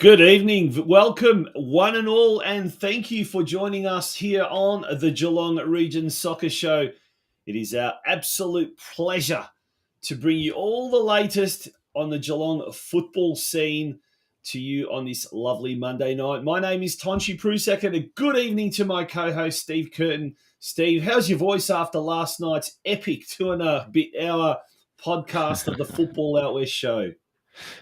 Good evening. Welcome, one and all, and thank you for joining us here on the Geelong Region Soccer Show. It is our absolute pleasure to bring you all the latest on the Geelong football scene to you on this lovely Monday night. My name is Tonchi Prusak, and a good evening to my co-host, Steve Curtin. Steve, how's your voice after last night's epic 2.5-hour podcast of the Football Out West show?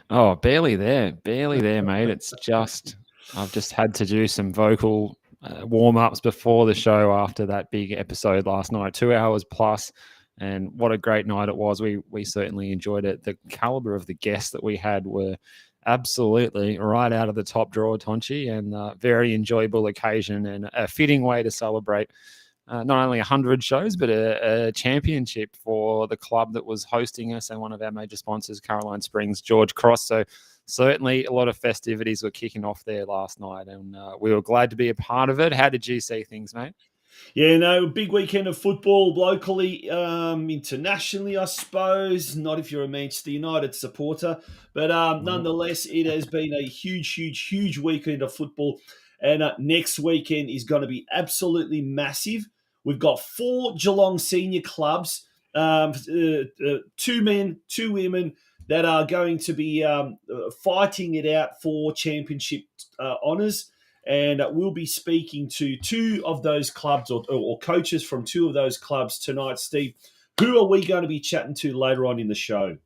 Oh, barely there, mate. It's just, I've just had to do some vocal warm-ups before the show after that big episode last night, 2 hours plus, and what a great night it was. We certainly enjoyed it. The caliber of the guests that we had were absolutely right out of the top drawer, Tonchi, and very enjoyable occasion and a fitting way to celebrate not only 100 shows, but a championship for the club that was hosting us and one of our major sponsors, Caroline Springs, George Cross. So certainly a lot of festivities were kicking off there last night, and we were glad to be a part of it. How did you see things, mate? Yeah, no, big weekend of football locally, internationally, I suppose. Not if you're a Manchester United supporter, but nonetheless, it has been a huge weekend of football. And next weekend is going to be absolutely massive. We've got 4 Geelong senior clubs, 2 men, 2 women, that are going to be fighting it out for championship honours. And we'll be speaking to 2 of those clubs or coaches from 2 of those clubs tonight. Steve, who are we going to be chatting to later on in the show?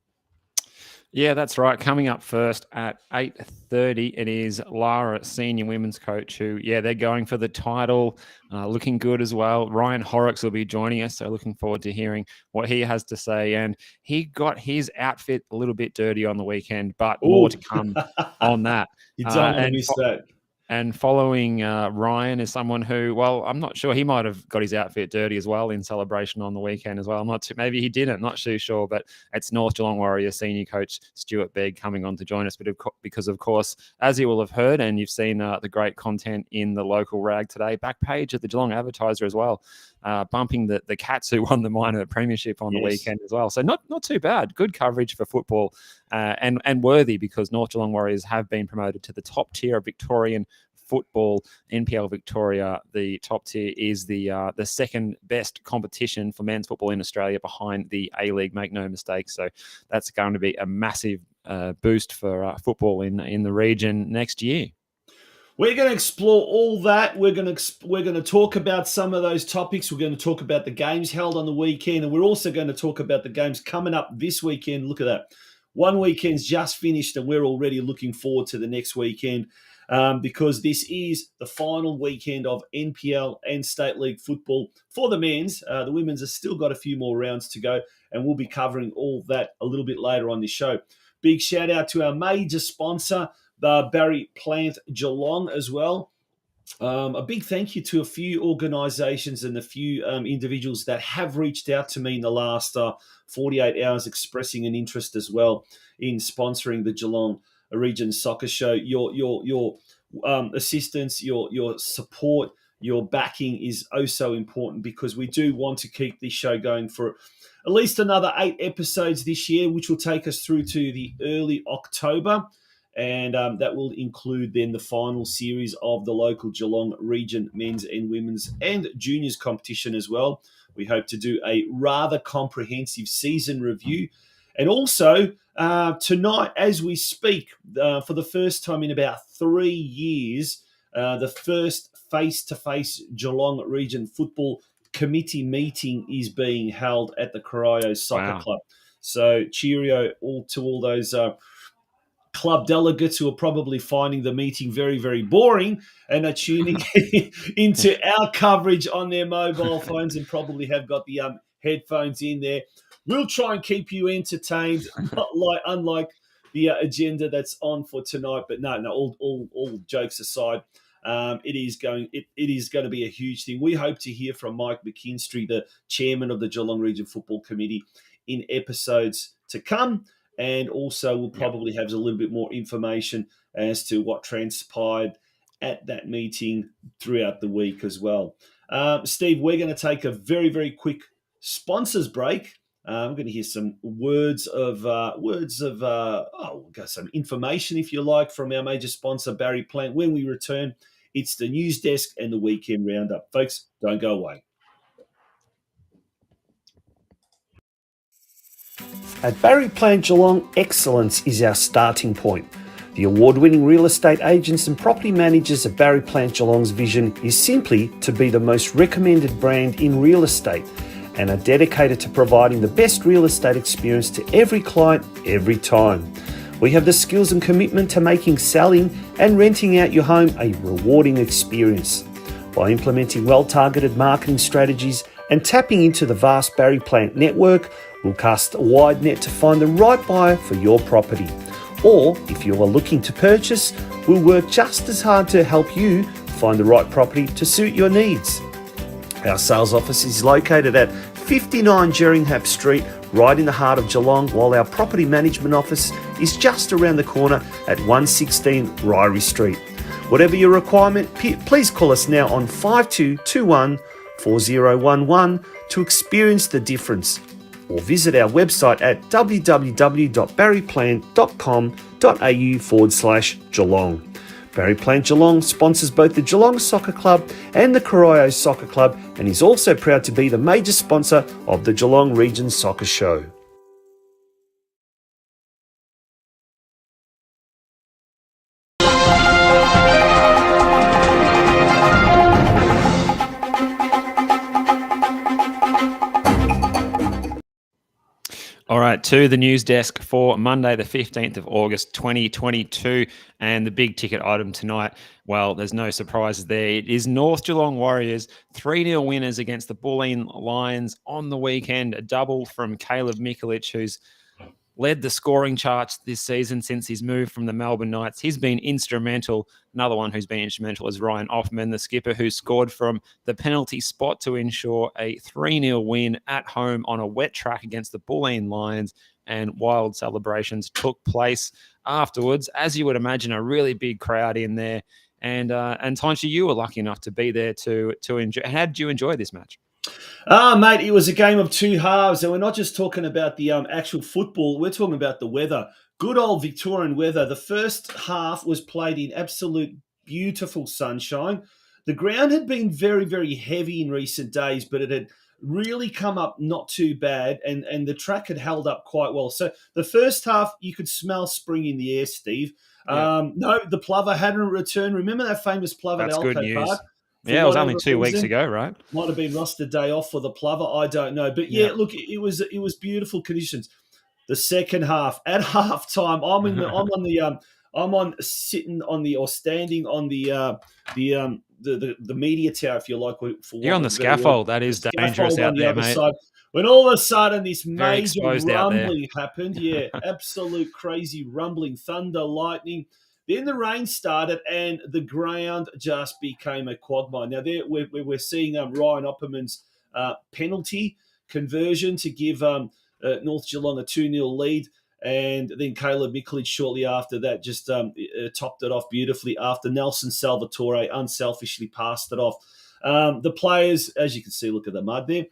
Yeah, that's right. Coming up first at 8:30, it is Lara, senior women's coach, who, they're going for the title, looking good as well. Ryan Horrocks will be joining us, so looking forward to hearing what he has to say. And he got his outfit a little bit dirty on the weekend, but more to come on that. You don't want to miss that. And following Ryan is someone who, well, I'm not sure. He might have got his outfit dirty as well in celebration on the weekend as well. I'm not too, maybe he didn't, not too sure. But it's North Geelong Warriors senior coach Stuart Begg coming on to join us. But because, of course, as you will have heard, and you've seen the great content in the local rag today, back page of the Geelong Advertiser as well, bumping the Cats who won the minor premiership on the weekend as well. So not too bad. Good coverage for football and worthy, because North Geelong Warriors have been promoted to the top tier of Victorian football. NPL Victoria, the top tier, is the second best competition for men's football in Australia, behind the A-League, make no mistake. So that's going to be a massive boost for football in the region next year. We're going to explore all that. We're going to talk about some of those topics. We're going to talk about the games held on the weekend, and we're also going to talk about the games coming up this weekend. Look at that. One weekend's just finished, and we're already looking forward to the next weekend, because this is the final weekend of NPL and State League football for the men's. The women's have still got a few more rounds to go, and we'll be covering all that a little bit later on this show. Big shout out to our major sponsor, the Barry Plant Geelong, as well. A big thank you to a few organisations and a few individuals that have reached out to me in the last 48 hours, expressing an interest as well in sponsoring the Geelong Region Soccer Show. Your assistance, your support, your backing is oh so important, because we do want to keep this show going for at least another 8 episodes this year, which will take us through to the early October. And that will include then the final series of the local Geelong region men's and women's and juniors competition as well. We hope to do a rather comprehensive season review. And also, tonight, as we speak, for the first time in about 3 years, the first face-to-face Geelong Region Football Committee meeting is being held at the Corio Soccer Club. So cheerio to all those club delegates who are probably finding the meeting very, very boring and are tuning into our coverage on their mobile phones and probably have got the headphones in there. We'll try and keep you entertained, unlike the agenda that's on for tonight. But no, all jokes aside, it is going to be a huge thing. We hope to hear from Mike McKinstry, the chairman of the Geelong Region Football Committee, in episodes to come. And also we'll probably have a little bit more information as to what transpired at that meeting throughout the week as well. Steve, we're going to take a very, very quick sponsors break. We're going to hear some some information, if you like, from our major sponsor, Barry Plant. When we return, it's the news desk and the weekend roundup. Folks, don't go away. At Barry Plant Geelong, excellence is our starting point. The award-winning real estate agents and property managers at Barry Plant Geelong's vision is simply to be the most recommended brand in real estate, and are dedicated to providing the best real estate experience to every client every time. We have the skills and commitment to making selling and renting out your home a rewarding experience. By implementing well-targeted marketing strategies and tapping into the vast Barry Plant network, we'll cast a wide net to find the right buyer for your property. Or, if you are looking to purchase, we'll work just as hard to help you find the right property to suit your needs. Our sales office is located at 59 Jeringhap Street, right in the heart of Geelong, while our property management office is just around the corner at 116 Ryrie Street. Whatever your requirement, please call us now on 5221 4011 to experience the difference, or visit our website at www.barryplant.com.au/Geelong. Barry Plant Geelong sponsors both the Geelong Soccer Club and the Corio Soccer Club, and is also proud to be the major sponsor of the Geelong Region Soccer Show. All right, to the news desk for Monday, the 15th of August, 2022. And the big ticket item tonight, well, there's no surprises there. It is North Geelong Warriors, 3-0 winners against the Bulleen Lions on the weekend. A double from Caleb Mikulich, who's led the scoring charts this season since his move from the Melbourne Knights. He's been instrumental. Another one who's been instrumental is Ryan Offman, the skipper, who scored from the penalty spot to ensure a 3-0 win at home on a wet track against the Bulleen Lions. And wild celebrations took place afterwards. As you would imagine, a really big crowd in there. And Tanchi, you were lucky enough to be there to enjoy. How did you enjoy this match? Mate, it was a game of two halves, and we're not just talking about the actual football. We're talking about the weather. Good old Victorian weather. The first half was played in absolute beautiful sunshine. The ground had been very, very heavy in recent days, but it had really come up not too bad, and the track had held up quite well. So the first half, you could smell spring in the air, Steve. Yeah. No, the plover hadn't returned. Remember that famous plover That's at good Elco news. Park? Yeah, it was only 2 weeks ago, right? Might have been Ross the day off for the plover. I don't know. But yeah, look, it was beautiful conditions. The second half, at halftime, standing on the media tower, if you like. You're on the scaffold. That is dangerous out there, mate. Side. When all of a sudden this Very major rumbling happened, yeah, absolute crazy rumbling, thunder, lightning. Then the rain started and the ground just became a quagmire. Now, there we're seeing Ryan Opperman's penalty conversion to give North Geelong a 2-0 lead. And then Caleb Mikulich shortly after that just topped it off beautifully after Nelson Salvatore unselfishly passed it off. The players, as you can see, look at the mud there.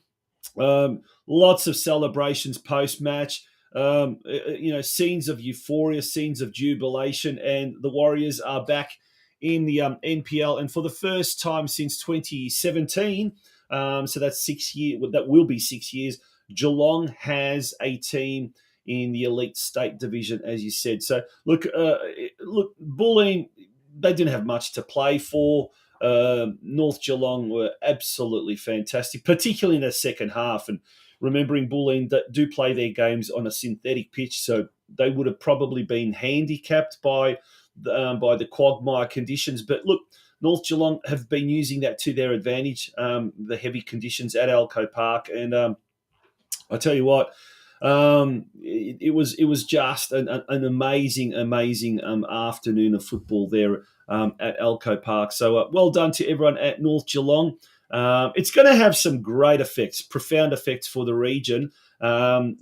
Lots of celebrations post match. Scenes of euphoria, scenes of jubilation, and the Warriors are back in the NPL, and for the first time since 2017, so that's 6 years. That will be 6 years. Geelong has a team in the elite state division, as you said. So look, Bulleen, they didn't have much to play for. North Geelong were absolutely fantastic, particularly in the second half. And remembering Bulleen that do play their games on a synthetic pitch, so they would have probably been handicapped by the quagmire conditions. But look, North Geelong have been using that to their advantage, the heavy conditions at Alco Park. And I tell you what, it was just an amazing afternoon of football there at Alco Park. So well done to everyone at North Geelong. It's going to have some great effects, profound effects for the region. A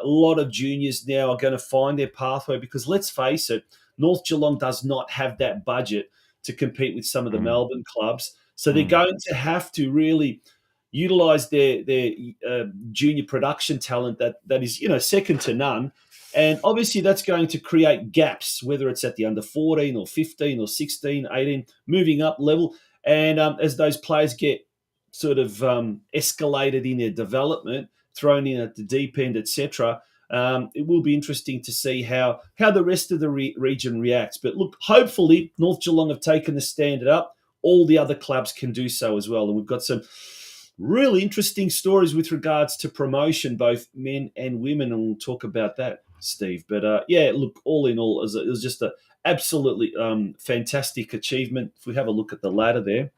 lot of juniors now are going to find their pathway because let's face it, North Geelong does not have that budget to compete with some of the Melbourne clubs. So they're going to have to really utilise their junior production talent that is second to none, and obviously that's going to create gaps, whether it's at the under 14 or 15 or 16, 18, moving up level, and as those players get sort of escalated in their development, thrown in at the deep end, etc. It will be interesting to see how the rest of the region reacts. But look, hopefully North Geelong have taken the standard up. All the other clubs can do so as well, and we've got some really interesting stories with regards to promotion, both men and women, and we'll talk about that, Steve. But look, all in all, it was just an absolutely fantastic achievement. If we have a look at the ladder there,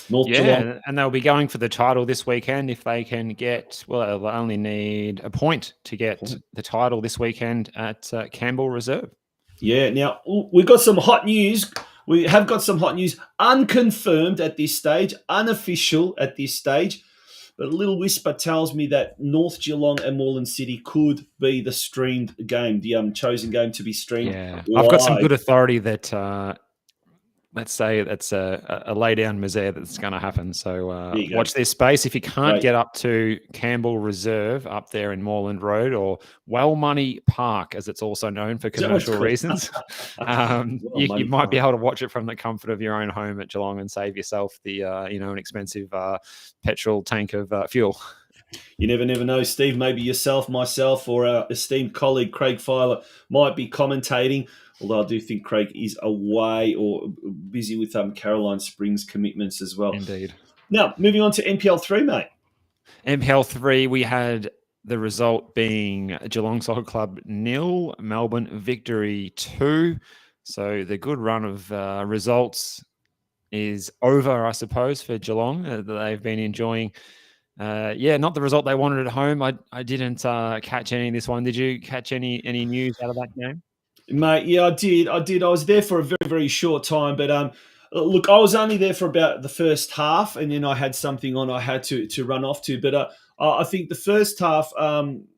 North Geelong. And they'll be going for the title this weekend if they can get, well, they'll only need a point to get the title this weekend at Campbell Reserve. Yeah, now we've got some hot news. We have got some hot news, unconfirmed at this stage, unofficial at this stage, but a little whisper tells me that North Geelong and Moreland City could be the streamed game, the chosen game to be streamed. Yeah, I've got some good authority that let's say that's a lay down misere that's going to happen. So watch this space. If you can't get up to Campbell Reserve up there in Moreland Road, or Well Money Park, as it's also known for commercial reasons, you might be able to watch it from the comfort of your own home at Geelong and save yourself the an expensive petrol tank of fuel. You never know, Steve. Maybe yourself, myself, or our esteemed colleague Craig Filer might be commentating. Although I do think Craig is away or busy with Caroline Springs commitments as well. Indeed. Now, moving on to NPL 3, mate. NPL 3, we had the result being Geelong Soccer Club 0, Melbourne Victory 2. So the good run of results is over, I suppose, for Geelong. They've been enjoying, not the result they wanted at home. I didn't catch any of this one. Did you catch any news out of that game? Mate, yeah, I did. I was there for a very, very short time, but look, I was only there for about the first half, and then I had something on I had to run off to. But I think the first half,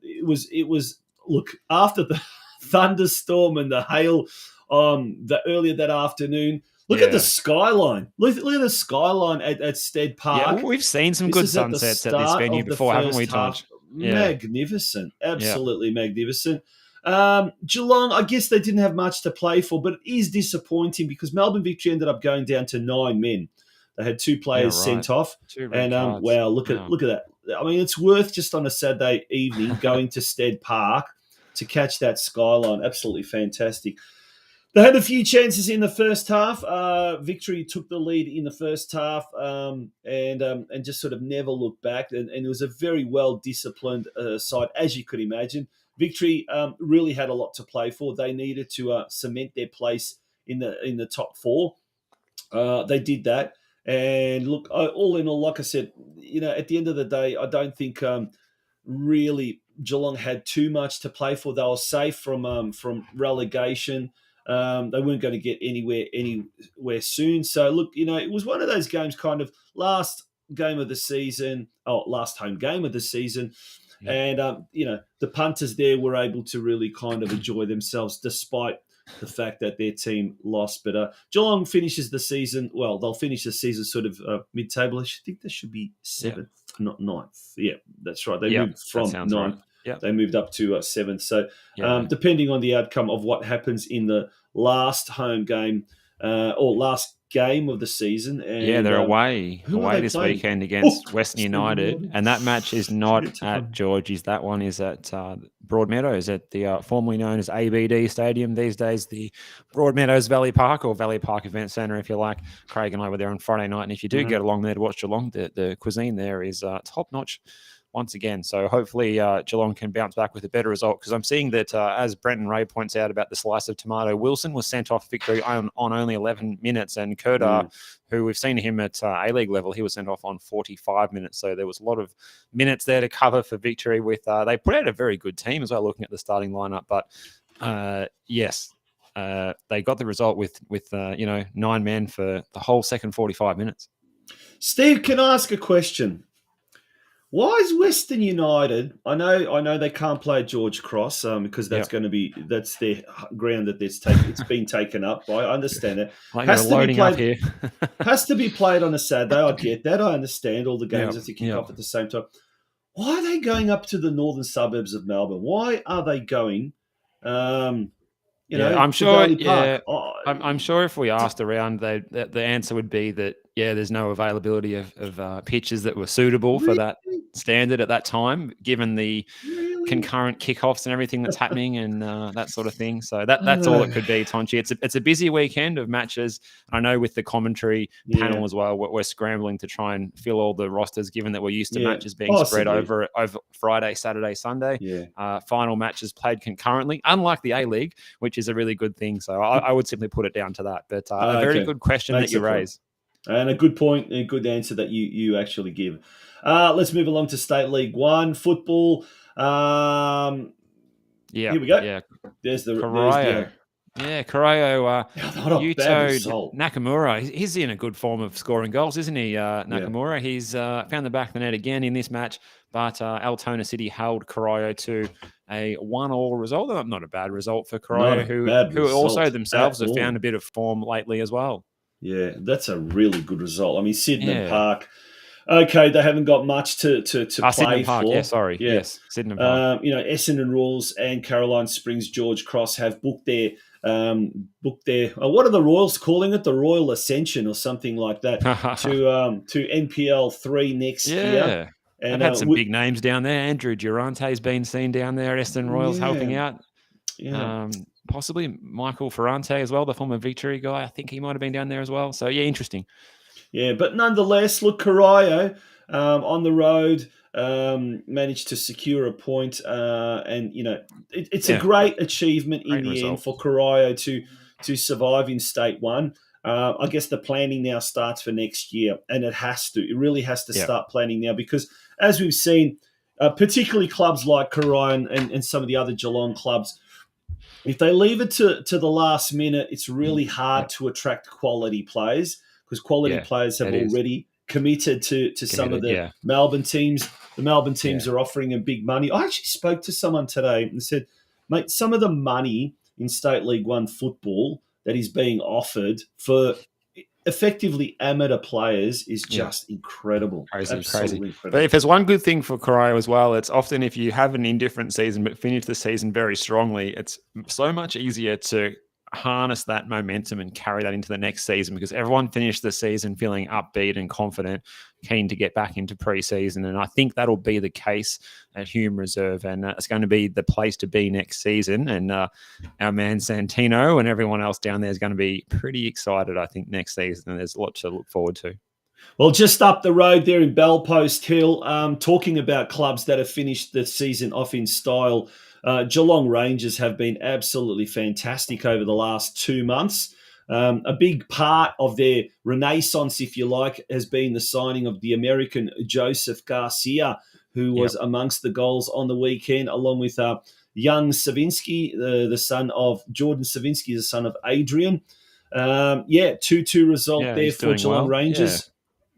it was look, after the thunderstorm and the hail, the earlier that afternoon. Look at the skyline. Look at the skyline at Stead Park. Yeah, we've seen some good sunsets at this venue before, haven't we, Tom? Magnificent, absolutely magnificent. Geelong, I guess they didn't have much to play for, but it is disappointing because Melbourne Victory ended up going down to 9 men. They had 2 players sent off, and wow, look at that. I mean, it's worth just on a Saturday evening going to Stead Park to catch that skyline. Absolutely fantastic. They had a few chances in the first half. Victory took the lead in the first half and just sort of never looked back. And it was a very well disciplined side, as you could imagine. Victory really had a lot to play for. They needed to cement their place in the top 4. They did that. And look, all in all, like I said, at the end of the day, I don't think really Geelong had too much to play for. They were safe from relegation. They weren't going to get anywhere soon. So look, it was one of those games, kind of last home game of the season. Yeah. And, the punters there were able to really kind of enjoy themselves despite the fact that their team lost. But Geelong finishes the season. Well, they'll finish the season sort of mid-table. I think they should be seventh, not ninth. Yeah, that's right. They Yep, moved that from sounds right. ninth. Yep. They moved up to seventh. So Yeah. depending on the outcome of what happens in the last home game or last game of the season, Yeah, and they're away who are they this playing? weekend Oh, against Western Western United, and that match is Should be a not tough at one. Georgie's. That one is at Broadmeadows at the formerly known as ABD Stadium. These days, the Broadmeadows Valley Park or Valley Park Event Centre, if you like. Craig and I were there on Friday night, and if you do get along there to watch Geelong, the cuisine there is top notch. Once again. So hopefully Geelong can bounce back with a better result, because I'm seeing that, as Brenton Ray points out about the slice of tomato, Wilson was sent off victory on only 11 minutes, and Kurdar, who we've seen him at A-League level, he was sent off on 45 minutes. So there was a lot of minutes there to cover for victory. With they put out a very good team as well, looking at the starting lineup. But yes, they got the result with 9 men for the whole second 45 minutes. Steve, can I ask a question? Why is Western United? I know they can't play at George Cross because that's going to be that's their ground that it's been taken up by. I understand that. Like has to be played up here. Has to be played on a Saturday. I get that. I understand all the games have to kick off at the same time. Why are they going up to the northern suburbs of Melbourne? Why are they going? I'm sure. Yeah, I'm sure if we asked around, the answer would be that there's no availability of pitches that were suitable for that standard at that time, given the concurrent kickoffs and everything that's happening and that sort of thing. So that's all it could be, Tonchi. It's a busy weekend of matches. I know with the commentary panel as well, we're scrambling to try and fill all the rosters, given that we're used to matches being spread over Friday, Saturday, Sunday. Final matches played concurrently, unlike the A-League, which is a really good thing. So I would simply put it down to that. But a very good question that you raise. And a good point, a good answer that you actually give. Let's move along to State League 1 football. Here we go. Yeah. There's the Corio. Corio. Yuto Nakamura. He's in a good form of scoring goals, isn't he, Nakamura? He's found the back of the net again in this match, but Altona City held Corio to a 1-1 result. Not a bad result for Corio, who also themselves have found a bit of form lately as well. Yeah, that's a really good result. I mean, Sydenham Park. Okay, they haven't got much to play Park, for. Yes, Sydenham Park. Essendon Rules and Caroline Springs George Cross have booked their what are the Royals calling it? The Royal Ascension or something like that to NPL 3 next year. And they've had some big names down there. Andrew Durante's been seen down there at Essendon Royals helping out. Yeah. Possibly Michael Ferrante as well, the former Victory guy. I think he might have been down there as well. So, interesting. Yeah, but nonetheless, look, Corio on the road managed to secure a point. And, it's a great achievement in the end for Corio to survive in State 1. I guess the planning now starts for next year, and it has to. It really has to start planning now because, as we've seen, particularly clubs like Corio and some of the other Geelong clubs, if they leave it to the last minute, it's really hard to attract quality players because quality players have already committed to some of the Melbourne teams. The Melbourne teams are offering them big money. I actually spoke to someone today and said, mate, some of the money in State League 1 football that is being offered for effectively amateur players is just incredible. Crazy. Incredible. But if there's one good thing for Corio as well, it's often if you have an indifferent season but finish the season very strongly, it's so much easier to harness that momentum and carry that into the next season because everyone finished the season feeling upbeat and confident, keen to get back into pre-season. And I think that'll be the case at Hume Reserve, and it's going to be the place to be next season. And our man Santino and everyone else down there is going to be pretty excited, I think, next season. And there's a lot to look forward to. Well, just up the road there in Bellpost Hill, talking about clubs that have finished the season off in style, Geelong Rangers have been absolutely fantastic over the last 2 months. A big part of their renaissance, if you like, has been the signing of the American Joseph Garcia, who was amongst the goals on the weekend, along with young Savinsky, the son of Jordan Savinsky, the son of Adrian. 2-2 result there for Geelong Rangers.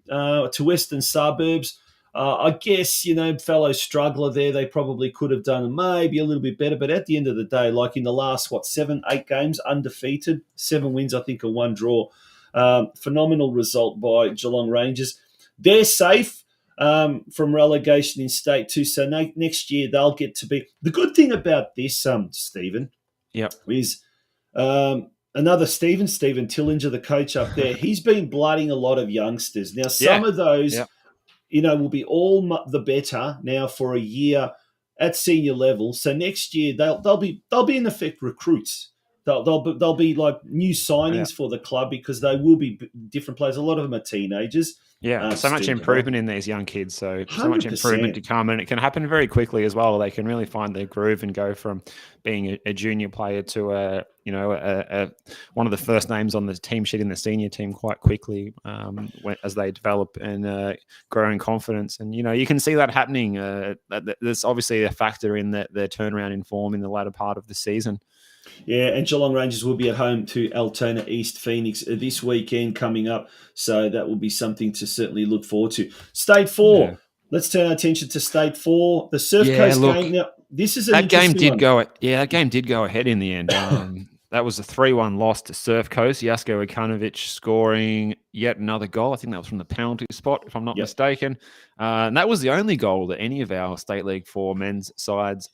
To Western Suburbs. I guess, fellow struggler there, they probably could have done maybe a little bit better. But at the end of the day, like in the last, 7, 8 games, undefeated, 7 wins, I think, and 1 draw. Phenomenal result by Geelong Rangers. They're safe from relegation in State 2. So next year they'll get to be. The good thing about this, Stephen, Yep. is another Stephen Tillinger, the coach up there. He's been blooding a lot of youngsters. Now, some of those, Yep. will be all the better now for a year at senior level. So next year they'll be in effect recruits. They'll be like new signings for the club because they will be different players. A lot of them are teenagers. Yeah, so much improvement in these young kids. So much 100%. improvement to come, and it can happen very quickly as well. They can really find their groove and go from being a junior player to one of the first names on the team sheet in the senior team quite quickly as they develop and grow in confidence. And you can see that happening. There's obviously a factor in their turnaround in form in the latter part of the season. Yeah, and Geelong Rangers will be at home to Altona East Phoenix this weekend coming up. So that will be something to certainly look forward to. State 4. Yeah. Let's turn our attention to State 4. The Surf Coast game. Now, this is an interesting one. That game did go ahead in the end. That was a 3-1 loss to Surf Coast. Jasko Ikanovich scoring yet another goal. I think that was from the penalty spot, if I'm not mistaken. And that was the only goal that any of our State League 4 men's sides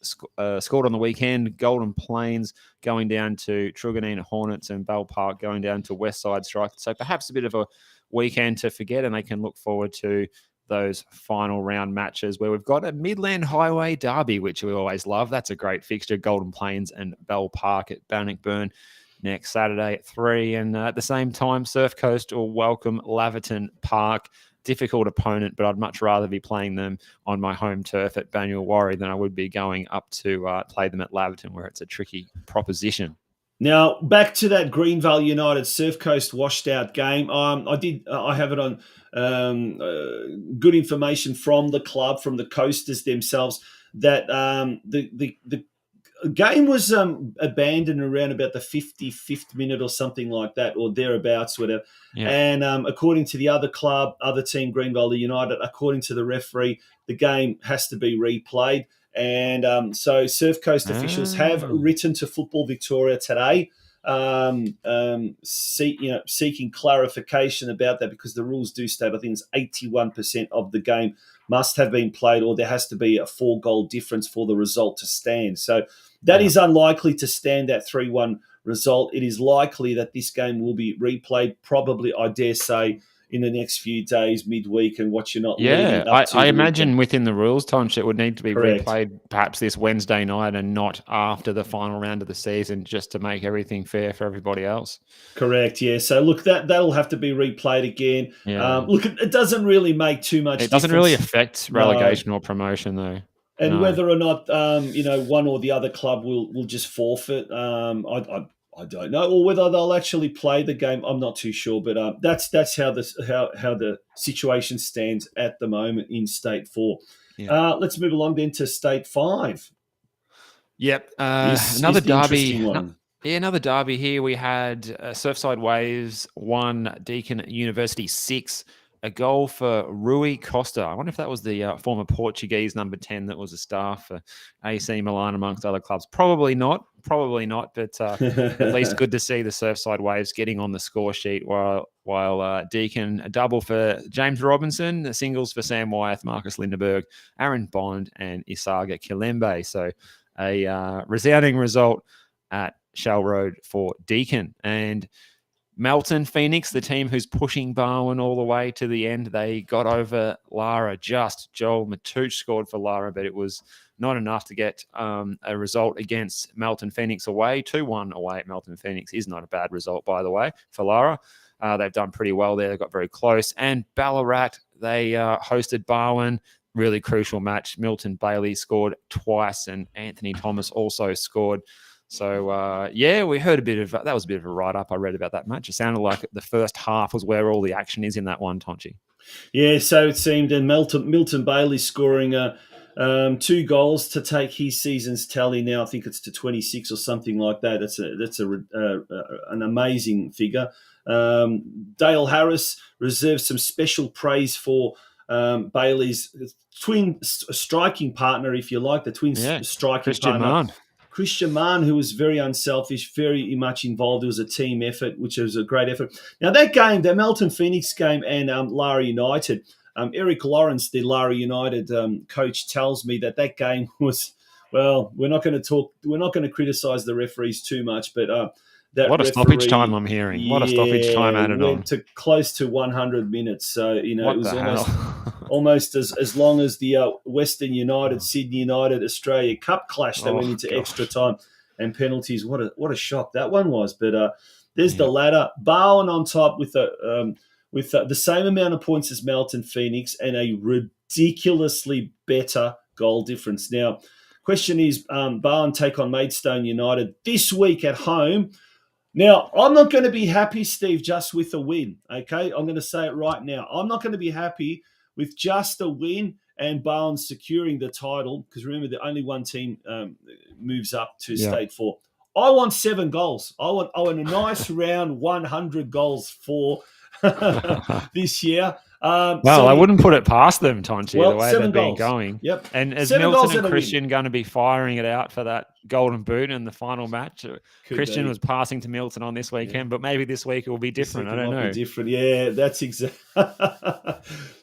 scored on the weekend. Golden Plains going down to Truganina Hornets and Bell Park going down to Westside Strikers. So perhaps a bit of a weekend to forget, and they can look forward to those final round matches where we've got a Midland Highway derby, which we always love. That's a great fixture. Golden Plains and Bell Park at Bannockburn next Saturday at 3. And at the same time, Surf Coast will welcome Laverton Park. Difficult opponent, but I'd much rather be playing them on my home turf at Banyulwarri than I would be going up to play them at Laverton, where it's a tricky proposition. Now, back to that Greenvale United Surf Coast washed out game. I have it on good information from the club, from the Coasters themselves, that the game was abandoned around about the 55th minute or something like that, or thereabouts, whatever. Yeah. And according to the other team, Greenvale United, according to the referee, the game has to be replayed. And so Surf Coast officials have written to Football Victoria today, seeking clarification about that, because the rules do state, I think it's 81% of the game must have been played, or there has to be a 4-goal difference for the result to stand. So that is unlikely to stand, that 3-1 result. It is likely that this game will be replayed, probably, I dare say, in the next few days, midweek, and what you're not leading up to. I imagine within the rules, Tonch, it would need to be Correct. replayed perhaps this Wednesday night and not after the final round of the season, just to make everything fair for everybody else. Correct, yeah. So, look, that'll have to be replayed again. Yeah. Look, it doesn't really make too much difference. It doesn't really affect relegation or promotion, though. And whether or not, one or the other club will just forfeit, I don't know, or whether they'll actually play the game. I'm not too sure, but that's how the situation stands at the moment in State 4. Yeah. Let's move along then to State 5. Yep, another derby. Another derby here. We had Surfside Waves 1, Deakin University 6. A goal for Rui Costa. I wonder if that was the former Portuguese number 10 that was a star for AC Milan amongst other clubs. Probably not, but at least good to see the Surfside Waves getting on the score sheet, while Deakin, a double for James Robinson, the singles for Sam Wyeth, Marcus Lindenberg, Aaron Bond, and Isaga Kilembe. So a resounding result at Shell Road for Deakin. And Melton Phoenix, the team who's pushing Barwon all the way to the end, they got over Lara just. Joel Matouch scored for Lara, but it was not enough to get a result against Melton Phoenix away. 2-1 away at Melton Phoenix is not a bad result, by the way, for Lara. They've done pretty well there. They got very close. And Ballarat, they hosted Barwon. Really crucial match. Milton Bailey scored twice, and Anthony Thomas also scored. So, we heard that was a bit of a write-up I read about that match. It sounded like the first half was where all the action is in that one, Tonchi. Yeah, so it seemed. And Milton Bailey scoring 2 goals to take his season's tally now. I think it's to 26 or something like that. That's an amazing figure. Dale Harris reserves some special praise for Bailey's twin striking partner, if you like, the twin striking Christian partner. Mann. Christian Mann, who was very unselfish, very much involved. It was a team effort, which was a great effort. Now, that game, the Melton Phoenix game and Lara United, Eric Lawrence, the Lara United coach, tells me that game was, well, we're not going to criticize the referees too much, but that a lot of stoppage time I'm hearing. A lot of stoppage time added went to close to 100 minutes. So, it was almost as long as the Western United, Sydney United, Australia Cup clash that went into extra time and penalties. What a shock that one was. But there's the ladder. Barwon on top with the same amount of points as Melton Phoenix and a ridiculously better goal difference. Now, question is, Barwon take on Maidstone United this week at home. Now, I'm not going to be happy, Steve, just with a win, okay? I'm going to say it right now. I'm not going to be happy with just a win and Barwon securing the title, because remember, the only one team moves up to State 4. I want 7 goals. I want a nice round 100 goals for this year. I wouldn't put it past them, Tonchi, the way they've been going. Yep. And is Milton and Christian going to be firing it out for that golden boot in the final match? Christian was passing to Milton on this weekend, but maybe this week it will be different. I don't know. Be different. Yeah, that's exactly.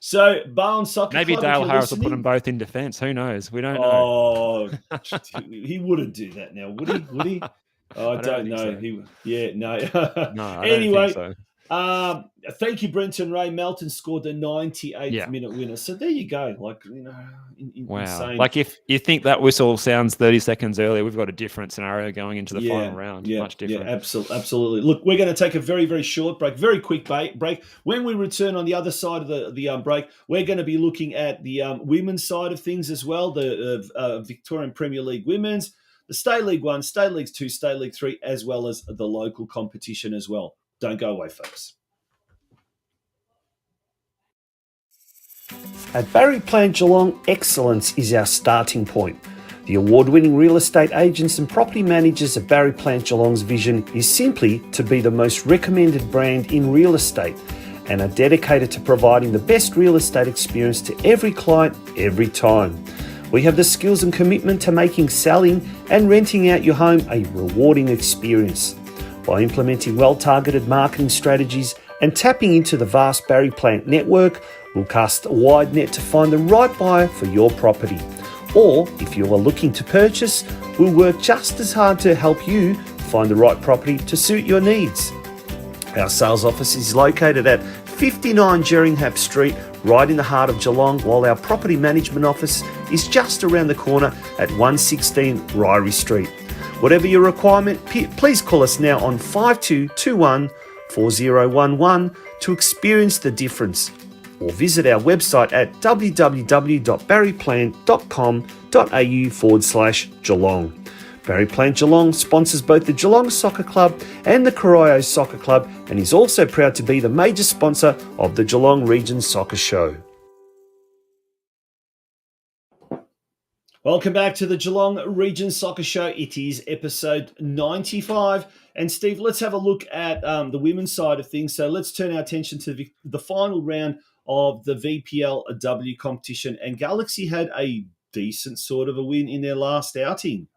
So, Barwon Soccer maybe Club, Dale Harris will put them both in defence. Who knows? We don't know. He wouldn't do that now, would he? I don't know. So. No. Anyway. So. Thank you, Brenton Ray. Melton scored the 98th minute winner. So there you go. Wow. Insane. Like if you think that whistle sounds 30 seconds earlier, we've got a different scenario going into the final round. Much different. Yeah, absolutely. Look, we're going to take a very, very short break, very quick break. When we return on the other side of the break, we're going to be looking at the women's side of things as well, the Victorian Premier League Women's, the State League 1, State League 2, State League 3, as well as the local competition as well. Don't go away, folks. At Barry Plant Geelong, excellence is our starting point. The award-winning real estate agents and property managers at Barry Plant Geelong's vision is simply to be the most recommended brand in real estate and are dedicated to providing the best real estate experience to every client every time. We have the skills and commitment to making selling and renting out your home a rewarding experience. By implementing well-targeted marketing strategies and tapping into the vast Barry Plant network, we'll cast a wide net to find the right buyer for your property. Or, if you are looking to purchase, we'll work just as hard to help you find the right property to suit your needs. Our sales office is located at 59 Jeringhap Street, right in the heart of Geelong, while our property management office is just around the corner at 116 Ryrie Street. Whatever your requirement, please call us now on 5221 4011 to experience the difference, or visit our website at www.barryplant.com.au/Geelong. Barry Plant Geelong sponsors both the Geelong Soccer Club and the Corio Soccer Club, and is also proud to be the major sponsor of the Geelong Region Soccer Show. Welcome back to the Geelong Region Soccer Show. It is episode 95. And Steve, let's have a look at the women's side of things. So let's turn our attention to the final round of the VPLW competition. And Galaxy had a decent sort of a win in their last outing.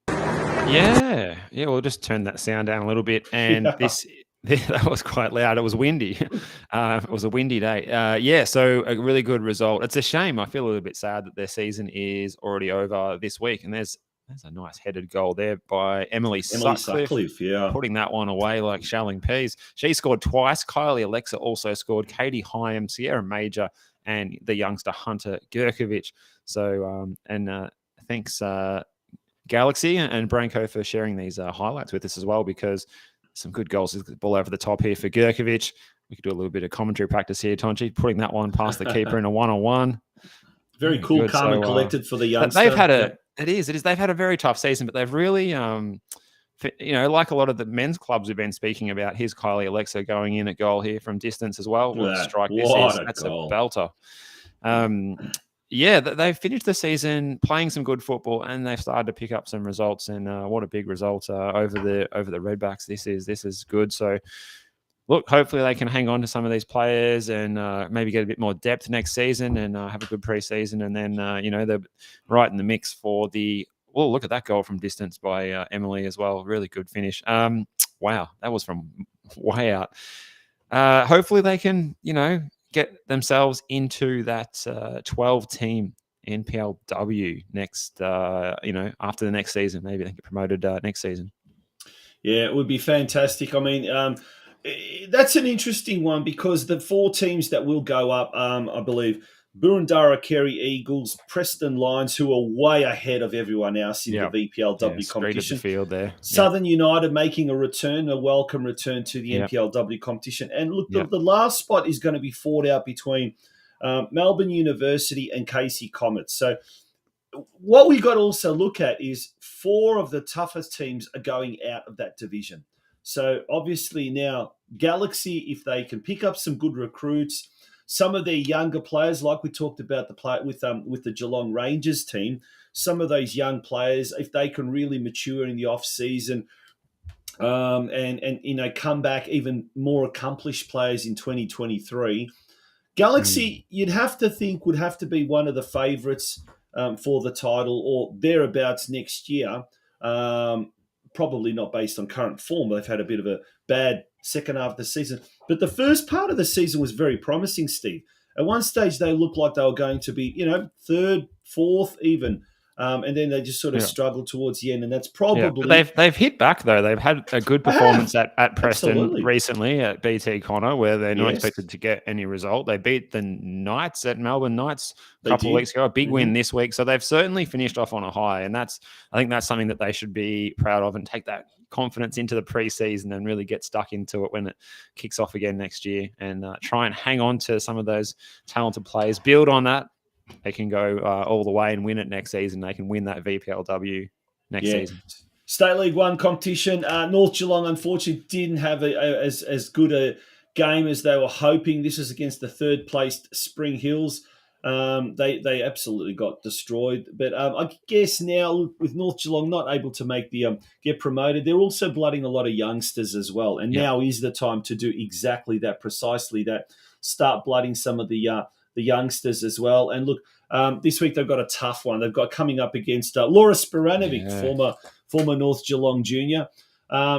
Yeah, we'll just turn that sound down a little bit. And that was quite loud. It was windy. It was a windy day. So a really good result. It's a shame. I feel a little bit sad that their season is already over this week. And there's a nice headed goal there by Emily Sutcliffe, putting that one away like shelling peas. She scored twice. Kylie Alexa also scored. Katie Hyam, Sierra Major, and the youngster Hunter Gurkovic. So, thanks Galaxy and Branko for sharing these highlights with us as well, because some good goals. Ball over the top here for Gurkovic. We could do a little bit of commentary practice here, Tonchi, putting that one past the keeper in a one-on-one. Very cool, good. Calm and collected for the youngster. They've had it is. They've had a very tough season, but they've really, like a lot of the men's clubs we've been speaking about, here's Kylie Alexa going in at goal here from distance as well. What a strike this is. That's a belter. They've finished the season playing some good football, and they've started to pick up some results. And what a big result over the Redbacks! This is good. So look, hopefully they can hang on to some of these players and maybe get a bit more depth next season and have a good preseason. And then, they're right in the mix for the. Well, look at that goal from distance by Emily as well. Really good finish. Wow, that was from way out. Hopefully they can, get themselves into that 12-team NPLW next, after the next season. Maybe they get promoted next season. Yeah, it would be fantastic. I mean, that's an interesting one because the 4 teams that will go up, I believe, Burundara Kerry Eagles, Preston Lions, who are way ahead of everyone else in the VPLW competition. The field there. Southern United making a welcome return to the NPLW competition. And look, the last spot is going to be fought out between Melbourne University and Casey Comets. So what we got to also look at is 4 of the toughest teams are going out of that division. So obviously now Galaxy, if they can pick up some good recruits, some of their younger players, like we talked about the play with the Geelong Rangers team, some of those young players, if they can really mature in the off season, and come back even more accomplished players in 2023. Galaxy, you'd have to think, would have to be one of the favourites for the title or thereabouts next year. Probably not based on current form. They've had a bit of a bad second half of the season. But the first part of the season was very promising, Steve. At one stage, they looked like they were going to be, 3rd, 4th even. And then they just sort of struggled towards the end, and that's probably. Yeah, they've hit back though. They've had a good performance at Preston recently at BT Connor, where they're not expected to get any result. They beat the Knights at Melbourne Knights a couple of weeks ago. A big win this week, so they've certainly finished off on a high, and I think that's something that they should be proud of and take that confidence into the preseason and really get stuck into it when it kicks off again next year, and try and hang on to some of those talented players. Build on that. They can go all the way and win it next season. They can win that VPLW next season. State League 1 competition. North Geelong, unfortunately, didn't have as good a game as they were hoping. This was against the 3rd-placed Spring Hills. They absolutely got destroyed. But I guess now, with North Geelong not able to make the get promoted, they're also blooding a lot of youngsters as well. And now is the time to do exactly that, precisely that. Start blooding some of the youngsters as well. And look, this week they've got a tough one. They've got coming up against Laura Sporanovic, former North Geelong junior.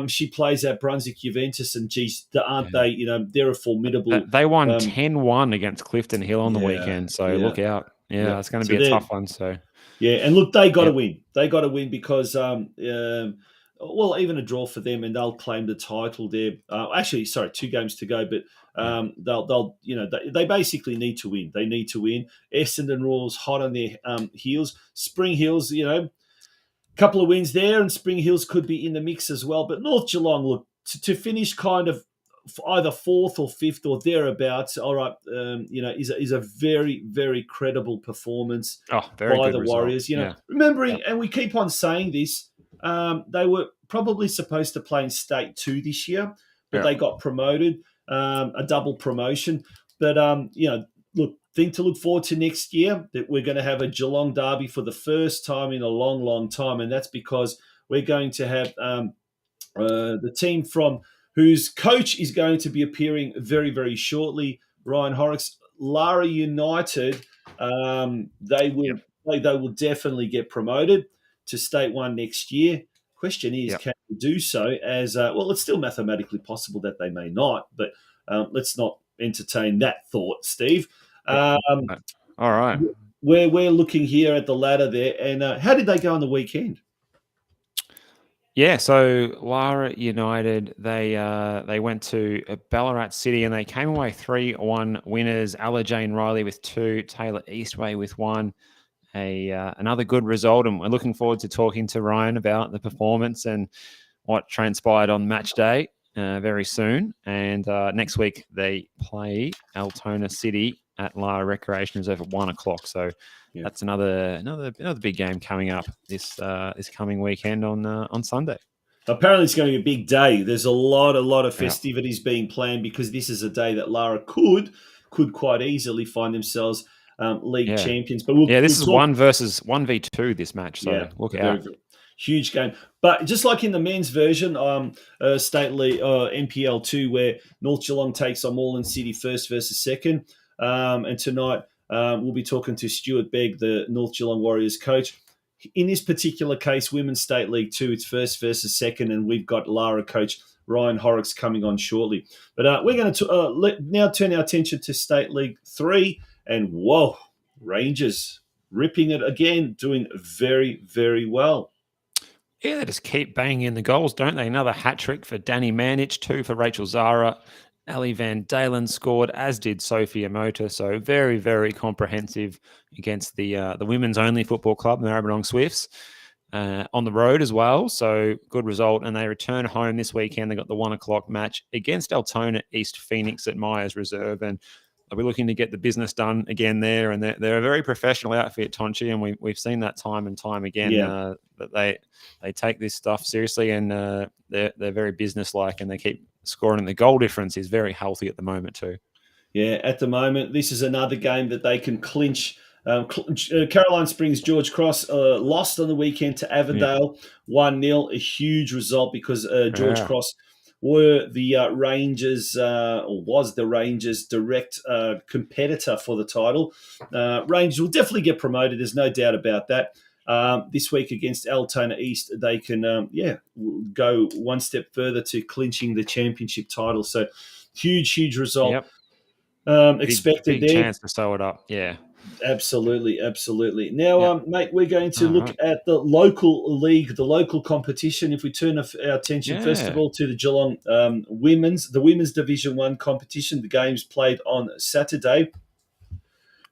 She plays at Brunswick Juventus, and geez, aren't they? They're a formidable. They won 10-1 against Clifton Hill on the weekend, so look out. Yeah, it's going to be a tough one. So and look, they got to win. They got to win because even a draw for them, and they'll claim the title there. Actually, sorry, 2 games to go, but they basically need to win. They need to win. Essendon Royals hot on their heels. Spring Hills, couple of wins there, and Spring Hills could be in the mix as well. But North Geelong, look, to finish kind of either 4th or 5th or thereabouts, all right, is a very, very credible performance by the Warriors. Remembering, and we keep on saying this, they were probably supposed to play in State 2 this year, but they got promoted, a double promotion. But, look, thing to look forward to next year, that we're going to have a Geelong derby for the first time in a long, long time. And that's because we're going to have the team from whose coach is going to be appearing very, very shortly, Ryan Horrocks. Lara United, they will definitely get promoted to State 1 next year. Question is, can they do so as it's still mathematically possible that they may not, but let's not entertain that thought, Steve. All right. We're looking here at the ladder there, and how did they go on the weekend? Yeah, so Lara United, they went to Ballarat City and they came away 3-1 winners. Ella Jane Riley with 2, Taylor Eastway with 1. Another good result, and we're looking forward to talking to Ryan about the performance and what transpired on match day very soon. And next week they play Altona City at Lara Recreation Reserve at 1:00. So that's another big game coming up this coming weekend on Sunday. Apparently, it's going to be a big day. There's a lot of festivities being planned because this is a day that Lara could quite easily find themselves league champions. But this is 1 versus 1v2 this match. So look out. Huge game. But just like in the men's version, State League, NPL 2, where North Geelong takes on Moreland City first versus second. And tonight we'll be talking to Stuart Begg, the North Geelong Warriors coach. In this particular case, Women's State League 2, it's first versus second, and we've got Lara coach Ryan Horrocks coming on shortly. But we're going to now turn our attention to State League 3, and whoa, Rangers ripping it again, doing very, very well. Yeah, they just keep banging in the goals, don't they? Another hat trick for Danny Manich, 2 for Rachel Zara. Ali Van Dalen scored, as did Sophia Mota. So very, very comprehensive against the women's only football club, the Maribyrnong Swifts, on the road as well. So good result. And they return home this weekend. They got the 1 o'clock match against Altona East Phoenix at Myers Reserve. And they'll be looking to get the business done again there. And they're a very professional outfit, Tonchi, and we've seen that time and time again. Yeah. That they take this stuff seriously, and they're very businesslike, and they keep scoring. And the goal difference is very healthy at the moment too. Yeah, at the moment, this is another game that they can clinch. Caroline Springs George Cross lost on the weekend to Avondale 1-0, a huge result because George Cross were the Rangers, or was the Rangers' direct competitor for the title. Rangers will definitely get promoted, there's no doubt about that. This week against Altona East, they can go one step further to clinching the championship title. So huge result. Yep. Expected big there. Chance to sew it up. Yeah. Absolutely. Now, mate, we're going to look at the local league, the local competition. If we turn our attention, first of all, to the Geelong women's Division 1 competition, the games played on Saturday.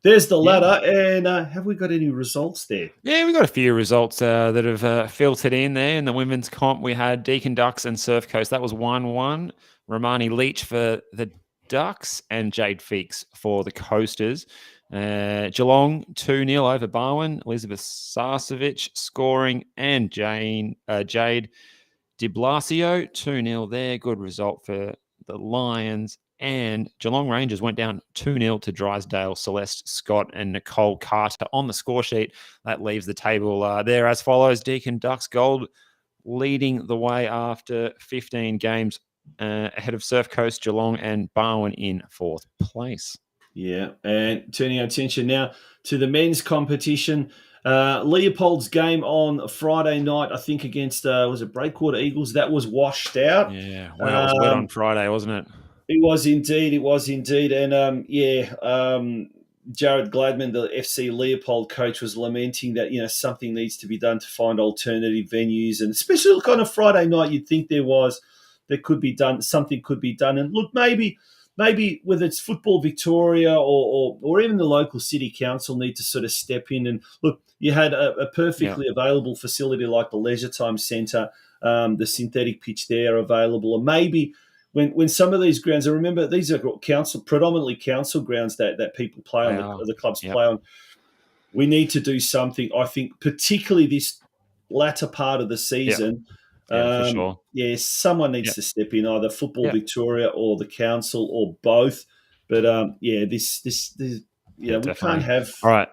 There's the ladder, and have we got any results there? Yeah, we got a few results that have filtered in there. In the women's comp, we had Deakin Ducks and Surf Coast. That was 1-1. Romani Leach for the Ducks and Jade Feeks for the Coasters. Geelong 2-0 over Barwon. Elizabeth Sarcevic scoring, and Jade Di Blasio 2-0 there. Good result for the Lions. And Geelong Rangers went down 2-0 to Drysdale. Celeste Scott and Nicole Carter on the score sheet. That leaves the table there as follows. Deakin Ducks Gold leading the way after 15 games ahead of Surf Coast, Geelong, and Barwon in 4th place. Yeah, and turning our attention now to the men's competition. Leopold's game on Friday night, I think, against, was it Breakwater Eagles? That was washed out. Yeah, wow, it was wet on Friday, wasn't it? It was indeed. And, Jared Gladman, the FC Leopold coach, was lamenting that, something needs to be done to find alternative venues. And especially on a Friday night, you'd think something could be done. And look, maybe whether it's Football Victoria or even the local city council need to sort of step in. And look, you had a perfectly available facility like the Leisure Time Centre, the synthetic pitch there available. And maybe when some of these grounds, I remember these are predominantly council grounds that people play on, the clubs play on. We need to do something, I think, particularly this latter part of the season. For sure. Yeah, someone needs to step in, either Football Victoria or the council or both. But this we can't have. All right.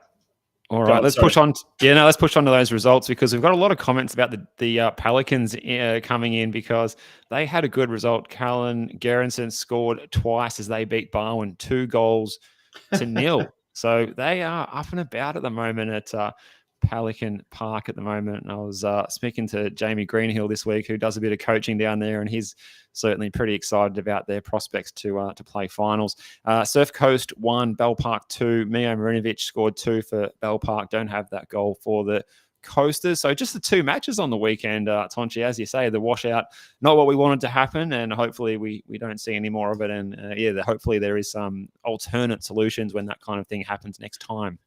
Let's push on. Let's push on to those results, because we've got a lot of comments about the Pelicans coming in, because they had a good result. Callan Gerritsen scored twice as they beat Barwon 2-0. So they are up and about at the moment at Pelican Park at the moment. And I was speaking to Jamie Greenhill this week, who does a bit of coaching down there, and he's certainly pretty excited about their prospects to play finals. Surf Coast 1, Bell Park 2. Mio Marinovic scored 2 for Bell Park. Don't have that goal for the Coasters. So just the 2 matches on the weekend, Tonchi, as you say, the washout, not what we wanted to happen, and hopefully we don't see any more of it. And hopefully there is some alternate solutions when that kind of thing happens next time.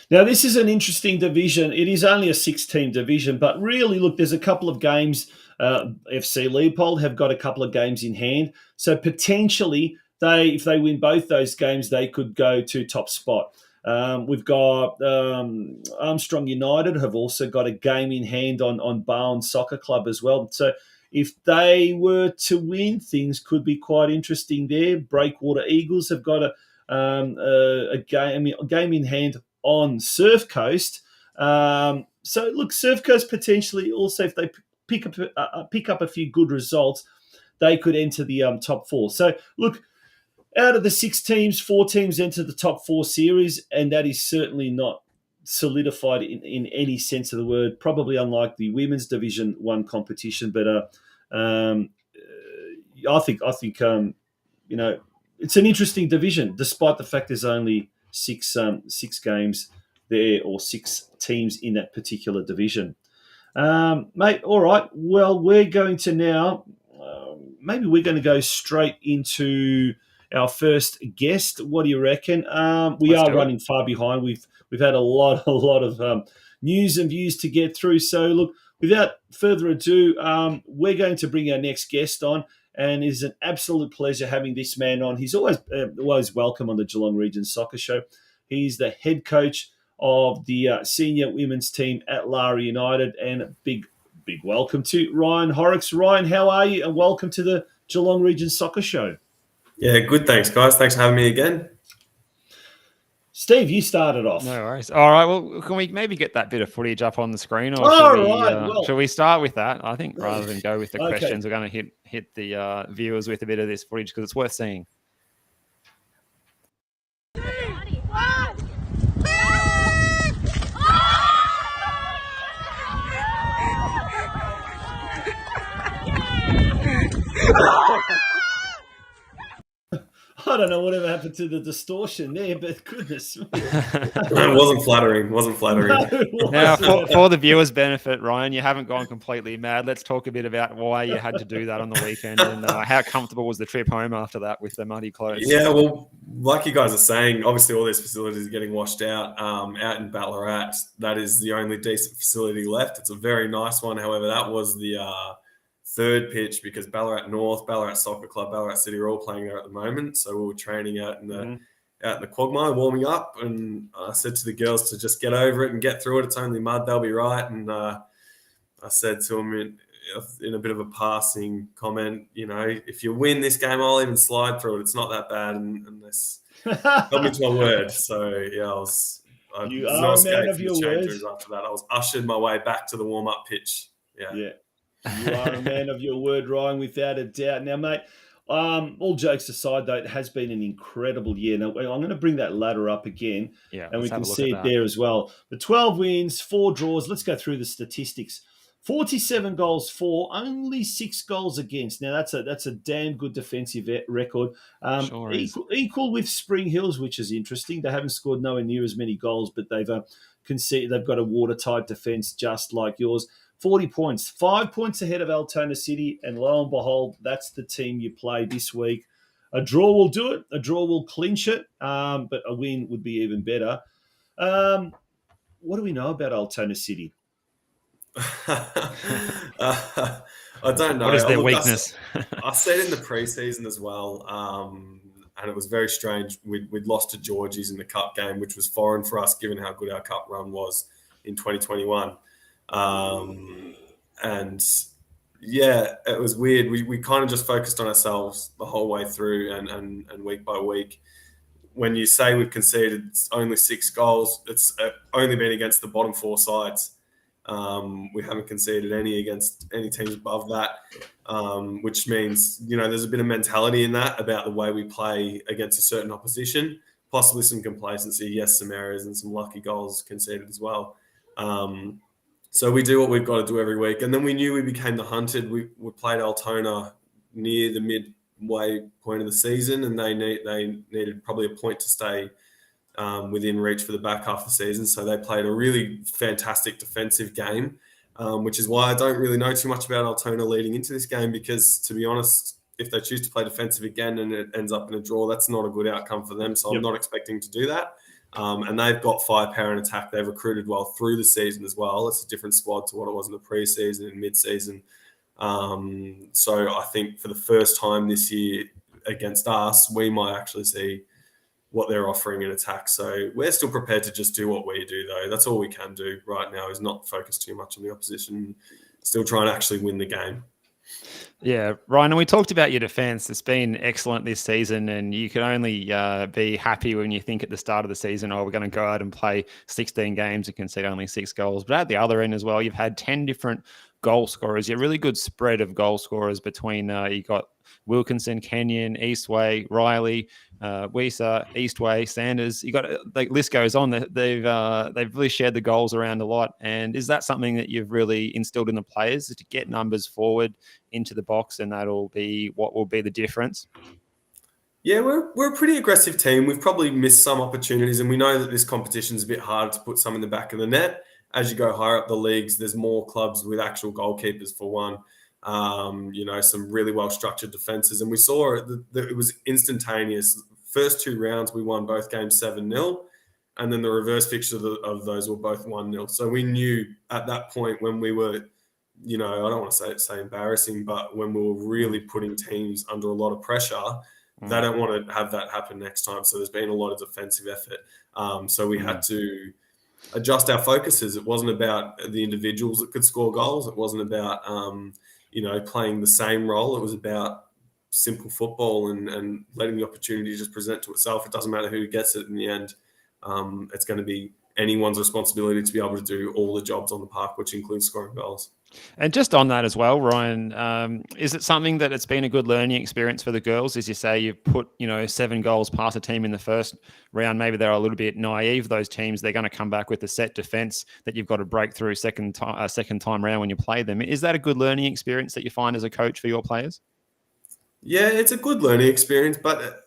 Now, this is an interesting division. It is only a 6-team division, but really, look, there's a couple of games. FC Leopold have got a couple of games in hand. So potentially, if they win both those games, they could go to top spot. We've got Armstrong United have also got a game in hand on Barwon Soccer Club as well. So if they were to win, things could be quite interesting there. Breakwater Eagles have got a game in hand on Surf Coast. So look, Surf Coast potentially also, if they pick up a few good results, they could enter the top four. So look, out of the 6 teams, 4 teams enter the top 4 series, and that is certainly not solidified in any sense of the word. Probably unlike the women's Division 1 competition, but I think it's an interesting division, despite the fact there's only six games there, or 6 teams in that particular division. Mate, all right. Well, we're going to now, maybe we're going to go straight into our first guest. What do you reckon? We Let's are do it. running far behind. We've had a lot of news and views to get through. So look, without further ado, we're going to bring our next guest on, and it's an absolute pleasure having this man on. He's always welcome on the Geelong Region Soccer Show. He's the head coach of the senior women's team at Lara United, and a big welcome to Ryan Horrocks. Ryan, how are you? And welcome to the Geelong Region Soccer Show. Yeah, good. Thanks, guys. Thanks for having me again. Steve, you started off. No worries. All right. Well, can we maybe get that bit of footage up on the screen, or should we start with that? I think rather than go with the questions, we're going to hit the viewers with a bit of this footage because it's worth seeing. I don't know whatever happened to the distortion there, but goodness. It wasn't flattering. No, Now, for the viewers' benefit, Ryan, you haven't gone completely mad. Let's talk a bit about why you had to do that on the weekend, and how comfortable was the trip home after that with the muddy clothes? Yeah, well, like you guys are saying, obviously all these facilities are getting washed out. Out in Ballarat, that is the only decent facility left. It's a very nice one. However, that was the third pitch, because Ballarat North, Ballarat Soccer Club, Ballarat City are all playing there at the moment. So we were training out in the quagmire, warming up, and I said to the girls to just get over it and get through it. It's only mud, they'll be right. And I said to them in a bit of a passing comment, if you win this game, I'll even slide through it. It's not that bad. And this got me to my word. So yeah, you are a man of your words. After that, I was ushered my way back to the warm-up pitch. Yeah. You are a man of your word, Ryan, without a doubt. Now, mate, all jokes aside, though, it has been an incredible year. Now, I'm going to bring that ladder up again, and we can see it there as well. The 12 wins, 4 draws. Let's go through the statistics. 47 goals for, only 6 goals against. Now, that's a damn good defensive record. Sure is. Equal with Spring Hills, which is interesting. They haven't scored nowhere near as many goals, but they've conceded. They've got a watertight defence just like yours. 40 points, 5 points ahead of Altona City, and lo and behold, that's the team you play this week. A draw will do it. A draw will clinch it, but a win would be even better. What do we know about Altona City? I don't know. What is their weakness? I said in the preseason as well, and it was very strange. We'd lost to Georgie's in the cup game, which was foreign for us given how good our cup run was in 2021. And yeah, it was weird. We kind of just focused on ourselves the whole way through, and week by week. When you say we've conceded only 6 goals, it's only been against the bottom 4 sides. We haven't conceded any against any teams above that, which means, there's a bit of mentality in that about the way we play against a certain opposition, possibly some complacency. Yes, some errors and some lucky goals conceded as well. So we do what we've got to do every week. And then we knew we became the hunted. We played Altona near the midway point of the season, and they needed probably a point to stay within reach for the back half of the season. So they played a really fantastic defensive game, which is why I don't really know too much about Altona leading into this game, because, to be honest, if they choose to play defensive again and it ends up in a draw, that's not a good outcome for them. So I'm not expecting to do that. And they've got firepower in attack. They've recruited well through the season as well. It's a different squad to what it was in the preseason and mid-season. So I think for the first time this year against us, we might actually see what they're offering in attack. So we're still prepared to just do what we do, though. That's all we can do right now, is not focus too much on the opposition, still try and actually win the game. Yeah, Ryan, and we talked about your defence. It's been excellent this season, and you can only be happy when you think at the start of the season, oh, we're going to go out and play 16 games and concede only 6 goals. But at the other end as well, you've had 10 different goal scorers. You're a really good spread of goal scorers between you got Wilkinson, Kenyon, Eastway, Riley, Weiser, Eastway, Sanders. You got the list goes on. They've really shared the goals around a lot. And is that something that you've really instilled in the players, to get numbers forward into the box, and that'll be what will be the difference? Yeah, we're a pretty aggressive team. We've probably missed some opportunities, and we know that this competition is a bit harder to put some in the back of the net. As you go higher up the leagues, there's more clubs with actual goalkeepers for one. Some really well-structured defenses. And we saw that it was instantaneous. First 2 rounds, we won both games 7-0. And then the reverse fixture of those were both 1-0. So we knew at that point when we were, I don't want to say embarrassing, but when we were really putting teams under a lot of pressure, they don't want to have that happen next time. So there's been a lot of defensive effort. So we had to adjust our focuses. It wasn't about the individuals that could score goals. It wasn't about, playing the same role. It was about simple football and letting the opportunity just present to itself. It doesn't matter who gets it in the end. It's going to be anyone's responsibility to be able to do all the jobs on the park, which includes scoring goals. And just on that as well, Ryan, is it something that it's been a good learning experience for the girls? As you say, you've put 7 goals past a team in the first round. Maybe they're a little bit naive. Those teams, they're going to come back with a set defense that you've got to break through second time round when you play them. Is that a good learning experience that you find as a coach for your players? Yeah, it's a good learning experience, but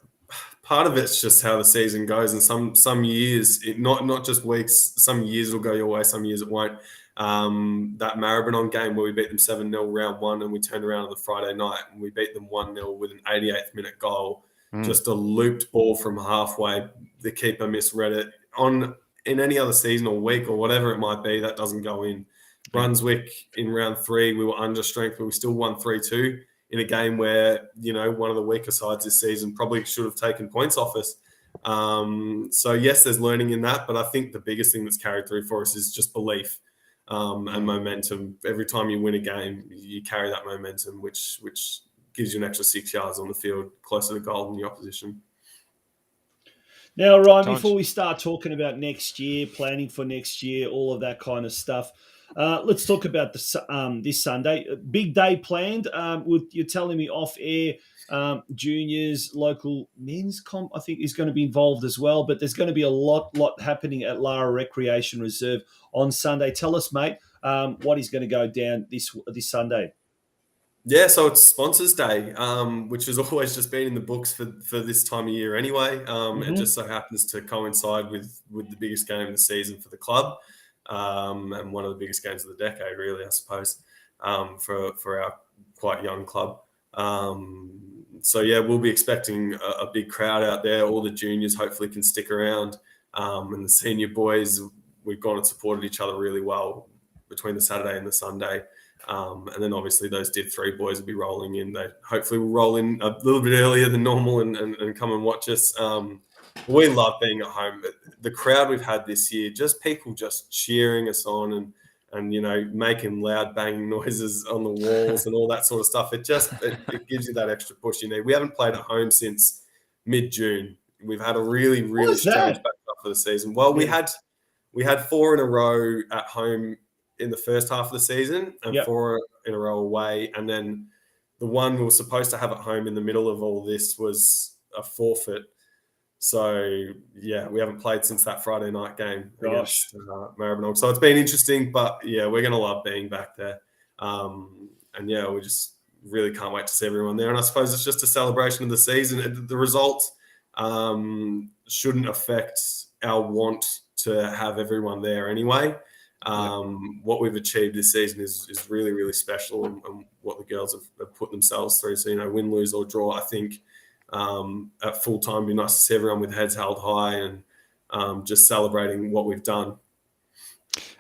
part of it's just how the season goes. And some years, not just weeks, some years it'll go your way, some years it won't. That Maribyrnong game where we beat them 7-0 round 1, and we turned around on the Friday night and we beat them 1-0 with an 88th minute goal. Just a looped ball from halfway. The keeper misread it. In any other season or week or whatever it might be, that doesn't go in. Brunswick in round 3, we were under strength, but we still won 3-2 in a game where, one of the weaker sides this season probably should have taken points off us. So yes, there's learning in that, but I think the biggest thing that's carried through for us is just belief. And momentum. Every time you win a game, you carry that momentum, which gives you an extra 6 yards on the field, closer to goal than the opposition. Now, Ryan, before we start talking about next year, planning for next year, all of that kind of stuff, let's talk about this Sunday. Big day planned. You're telling me off air, juniors, local men's comp, I think, is going to be involved as well. But there's going to be a lot happening at Lara Recreation Reserve on Sunday. Tell us, mate, what is going to go down this Sunday? Yeah, so it's Sponsors Day, which has always just been in the books for this time of year anyway. It just so happens to coincide with the biggest game of the season for the club, and one of the biggest games of the decade, really, I suppose, for our quite young club. So yeah, we'll be expecting a big crowd out there. All the juniors hopefully can stick around, and the senior boys, we've gone and supported each other really well between the Saturday and the Sunday. And then obviously those Div 3 boys will be rolling in. They hopefully will roll in a little bit earlier than normal and come and watch us. We love being at home. The crowd we've had this year, just people just cheering us on and making loud banging noises on the walls and all that sort of stuff. It gives you that extra push you need. We haven't played at home since mid-June. We've had a really, really strange back half of the season. Well, we had 4 in a row at home in the first half of the season and 4 in a row away. And then the one we were supposed to have at home in the middle of all this was a forfeit. So, yeah, we haven't played since that Friday night game against Maribyrnong. So it's been interesting, but, yeah, we're going to love being back there. And, yeah, we just really can't wait to see everyone there. And I suppose it's just a celebration of the season. The result shouldn't affect our want to have everyone there anyway. What we've achieved this season is really, really special and what the girls have put themselves through. So, win, lose or draw, I think at full time, it'd be nice to see everyone with heads held high and just celebrating what we've done.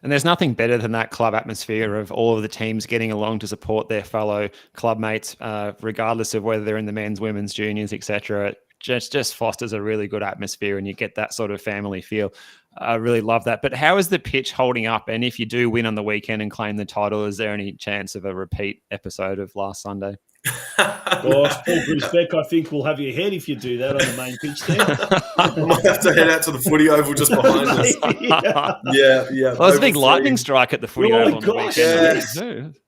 And there's nothing better than that club atmosphere of all of the teams getting along to support their fellow club mates, regardless of whether they're in the men's, women's, juniors, etc. just fosters a really good atmosphere, and you get that sort of family feel. I really love that. But how is the pitch holding up? And if you do win on the weekend and claim the title, is there any chance of a repeat episode of last Sunday? Gosh, Paul Bruce-Beck, I think we'll have your head if you do that on the main pitch there. I might have to head out to the footy oval just behind us. Yeah. Well, there's a big lightning strike at the footy oval on the weekend. Yes.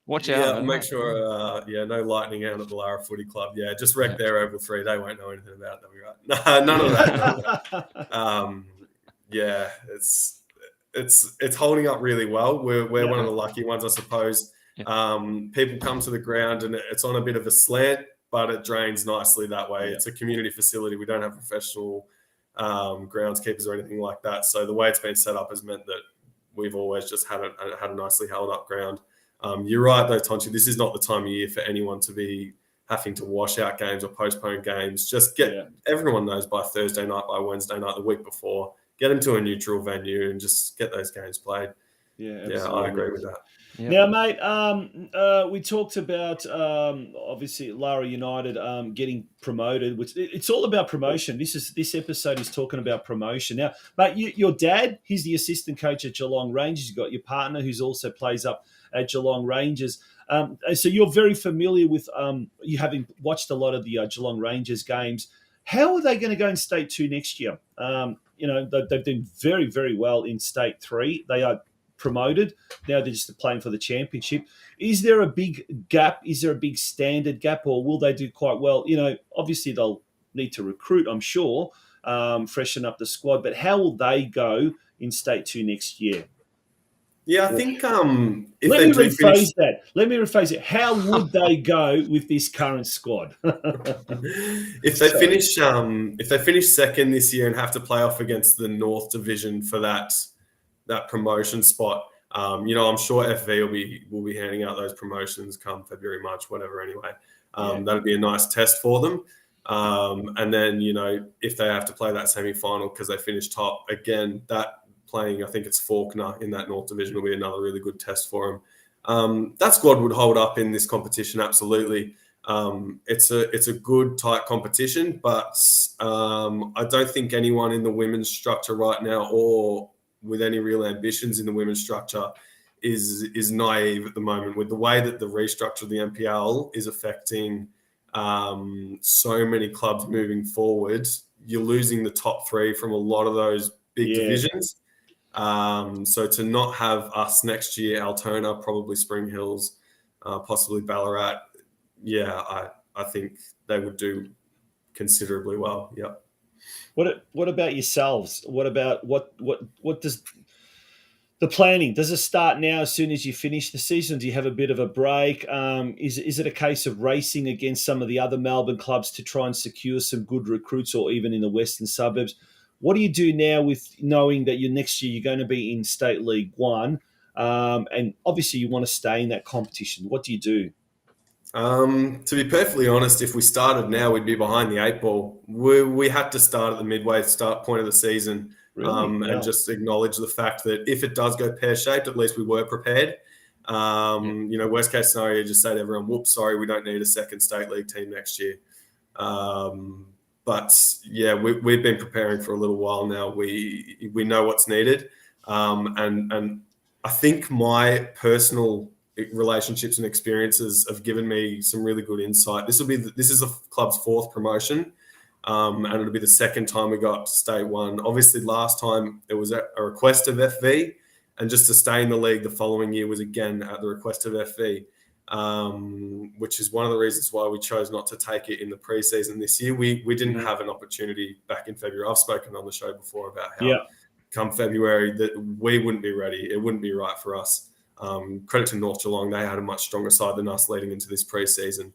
Watch out. Yeah, make sure, no lightning out at the Lara Footy Club. Yeah, just wreck their Oval 3. They won't know anything about it. They'll be right. No, none of that. Yeah, it's holding up really well. We're one of the lucky ones, I suppose. People come to the ground and it's on a bit of a slant, but it drains nicely that way. It's a community facility. We don't have professional groundskeepers or anything like that. So the way it's been set up has meant that we've always just had a nicely held up ground. You're right though, Tonchi. This is not the time of year for anyone to be having to wash out games or postpone games. Just everyone knows by Thursday night, by Wednesday night, the week before, get them to a neutral venue and just get those games played. Yeah, I agree with that. Yep. Now, mate, we talked about obviously Lara United getting promoted, which it's all about promotion. This episode is talking about promotion. Now, mate, your dad, he's the assistant coach at Geelong Rangers. You've got your partner who's also plays up at Geelong Rangers. So you're very familiar with you having watched a lot of the Geelong Rangers games. How are they going to go in State 2 next year? They've done very, very well in State 3. They are promoted. Now they're just playing for the championship. Is there a big gap? Is there a big standard gap, or will they do quite well? Obviously they'll need to recruit, I'm sure, freshen up the squad. But how will they go in State 2 next year? Yeah, I think if Let me rephrase it. How would they go with this current squad? If they finish second this year and have to play off against the North Division for that promotion spot, I'm sure FV will be handing out those promotions come February, March, whatever. Anyway, that'd be a nice test for them. And then if they have to play that semi-final because they finished top again, that playing, I think it's Faulkner in that North Division will be another really good test for them. That squad would hold up in this competition, absolutely. It's a good, tight competition, but I don't think anyone in the women's structure right now or with any real ambitions in the women's structure is naive at the moment. With the way that the restructure of the NPL is affecting so many clubs moving forward, you're losing the top three from a lot of those big divisions. So to not have us next year, Altona, probably Spring Hills, possibly Ballarat, I think they would do considerably well. Yeah. What about yourselves? What about what does the planning? Does it start now as soon as you finish the season? Do you have a bit of a break? Is it a case of racing against some of the other Melbourne clubs to try and secure some good recruits, or even in the western suburbs? What do you do now with knowing that next year you're going to be in State League 1, and obviously you want to stay in that competition? What do you do? To be perfectly honest, if we started now, we'd be behind the 8 ball. We had to start at the midway start point of the season, and just acknowledge the fact that if it does go pear-shaped, at least we were prepared. Worst case scenario, just say to everyone, whoops, sorry, we don't need a second State League team next year. But yeah, we've been preparing for a little while now. We know what's needed, and I think my personal relationships and experiences have given me some really good insight. This is the club's 4th promotion, and it'll be the 2nd time we got to State 1. Obviously, last time it was at a request of FV, and just to stay in the league the following year was again at the request of FV. Which is one of the reasons why we chose not to take it in the preseason this year. We didn't have an opportunity back in February. I've spoken on the show before about how come February that we wouldn't be ready. It wouldn't be right for us. Credit to North Geelong. They had a much stronger side than us leading into this preseason.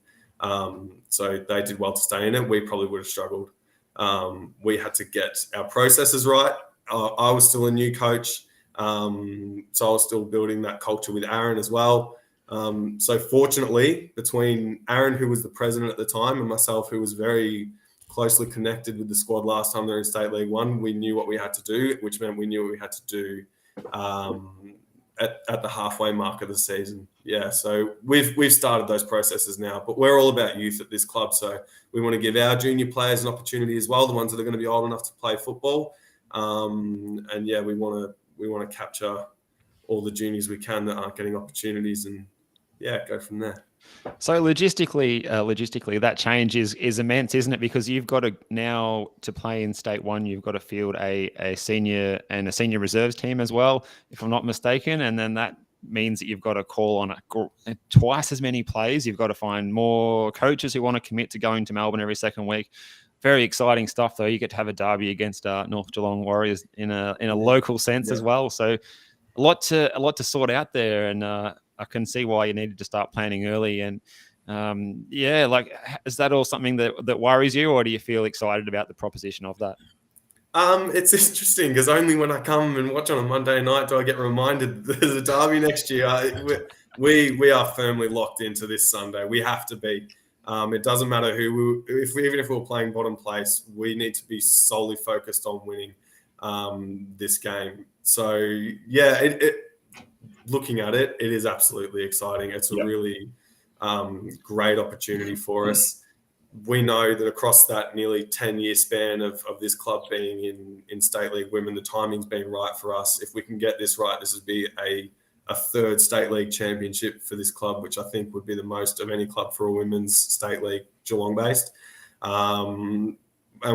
So they did well to stay in it. We probably would have struggled. We had to get our processes right. I was still a new coach. So I was still building that culture with Aaron as well. So fortunately, between Aaron, who was the president at the time, and myself, who was very closely connected with the squad last time they were in State League 1, we knew what we had to do, which meant we knew what we had to do at the halfway mark of the season. Yeah, so we've started those processes now, but we're all about youth at this club, so we want to give our junior players an opportunity as well, the ones that are going to be old enough to play football. And yeah, we want to capture all the juniors we can that aren't getting opportunities, and yeah, go from there. So logistically, that change is immense, isn't it? Because you've got to now, to play in State 1, you've got to field a senior and a senior reserves team as well, if I'm not mistaken, and then that means that you've got to call on twice as many players. You've got to find more coaches who want to commit to going to Melbourne every second week. Very exciting stuff, though. You get to have a derby against North Geelong Warriors in a local sense as well. So a lot to sort out there, and I can see why you needed to start planning early. And is that all something that worries you, or do you feel excited about the proposition of that? It's interesting because only when I come and watch on a Monday night do I get reminded there's a derby next year. We are firmly locked into this Sunday. We have to be. It doesn't matter even if we're playing bottom place, we need to be solely focused on winning this game. So yeah, looking at it, it is absolutely exciting. It's a really great opportunity for us. We know that across that nearly 10-year span of this club being in State League Women, the timing's been right for us. If we can get this right, this would be a third State League championship for this club, which I think would be the most of any club for a women's State League Geelong-based. And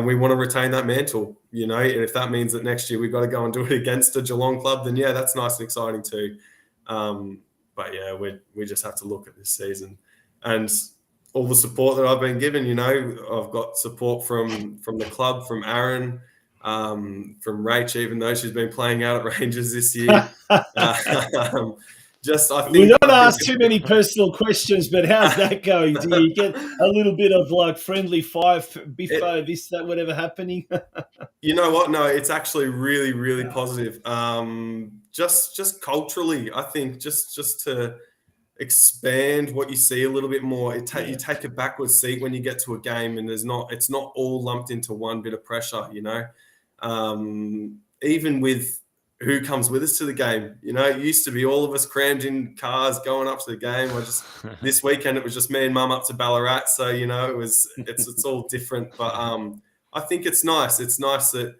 we want to retain that mantle, and if that means that next year we've got to go and do it against a Geelong club, then yeah, that's nice and exciting too. But yeah, we just have to look at this season and all the support that I've been given. I've got support from the club, from Aaron, from Rach, even though she's been playing out at Rangers this year. We don't ask too many personal questions, but how's that going? Do you get a little bit of like friendly fire, biffo, this, that, whatever happening? You know what? No, it's actually really, really positive. Just culturally, I think just to expand what you see a little bit more. You take a backward seat when you get to a game, and it's not all lumped into one bit of pressure. Even with who comes with us to the game. It used to be all of us crammed in cars going up to the game. This weekend it was just me and Mum up to Ballarat, so it's all different. But I think it's nice. It's nice that,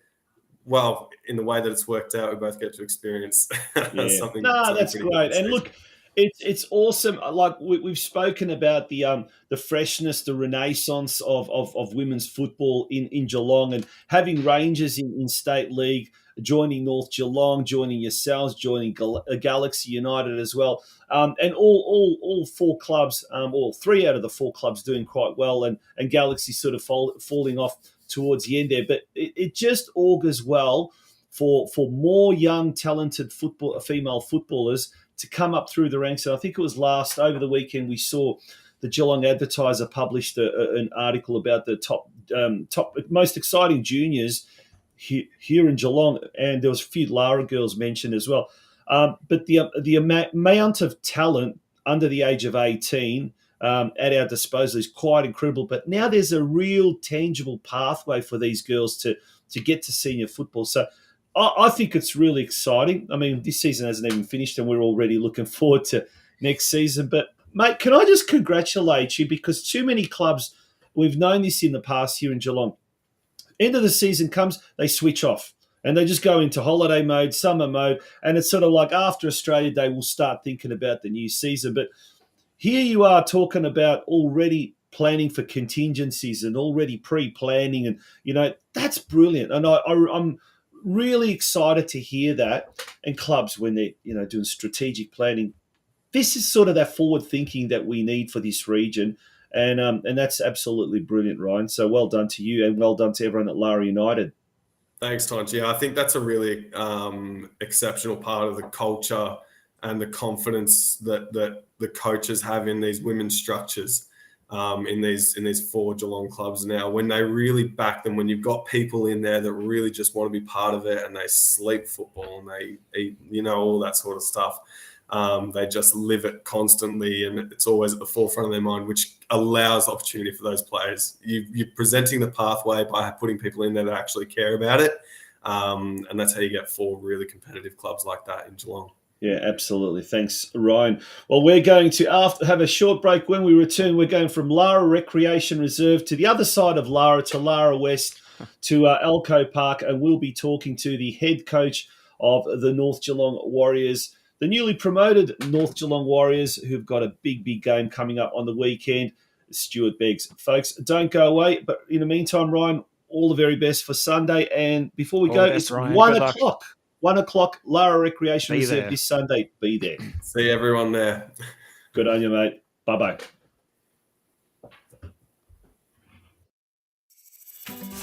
well, in the way that it's worked out, we both get to experience something. No, that's great. And look, it's awesome. Like we've spoken about the freshness, the renaissance of women's football in Geelong, and having Rangers in State League, joining North Geelong, joining yourselves, joining Galaxy United as well, and all four clubs, or 3 out of the 4 clubs doing quite well, and Galaxy sort of falling off towards the end there. But it just augurs well for more young, talented female footballers to come up through the ranks. And I think it was over the weekend, we saw the Geelong Advertiser published an article about the top most exciting juniors here in Geelong, and there was a few Lara girls mentioned as well. But the amount of talent under the age of 18 at our disposal is quite incredible. But now there's a real tangible pathway for these girls to get to senior football. So I think it's really exciting. I mean, this season hasn't even finished, and we're already looking forward to next season. But, mate, can I just congratulate you, because too many clubs, we've known this in the past here in Geelong, end of the season comes, they switch off and they just go into holiday mode, summer mode, and it's sort of like after Australia Day, we'll start thinking about the new season. But here you are talking about already planning for contingencies and already pre-planning, and, that's brilliant. And I'm really excited to hear that. And clubs, when they're, doing strategic planning, this is sort of that forward thinking that we need for this region. And that's absolutely brilliant, Ryan. So well done to you, and well done to everyone at Lara United. Thanks, Tonch. Yeah, I think that's a really exceptional part of the culture and the confidence that the coaches have in these women's structures, in these 4 Geelong clubs now. When they really back them, when you've got people in there that really just want to be part of it, and they sleep football and they eat, all that sort of stuff. They just live it constantly, and it's always at the forefront of their mind, which allows opportunity for those players. You're presenting the pathway by putting people in there that actually care about it, and that's how you get 4 really competitive clubs like that in Geelong. Yeah, absolutely. Thanks, Ryan. Well, we're going to have a short break. When we return, we're going from Lara Recreation Reserve to the other side of Lara, to Lara West, to Elko Park, and we'll be talking to the head coach of the North Geelong Warriors, the newly promoted North Geelong Warriors, who've got a big, big game coming up on the weekend, Stuart Beggs. Folks, don't go away. But in the meantime, Ryan, all the very best for Sunday. And before we All go, the best, it's Ryan. 1 Good luck. o'clock. 1 o'clock, Lara Recreation Be Reserve there. this Sunday. Be there. See everyone there. Good on you, mate. Bye-bye.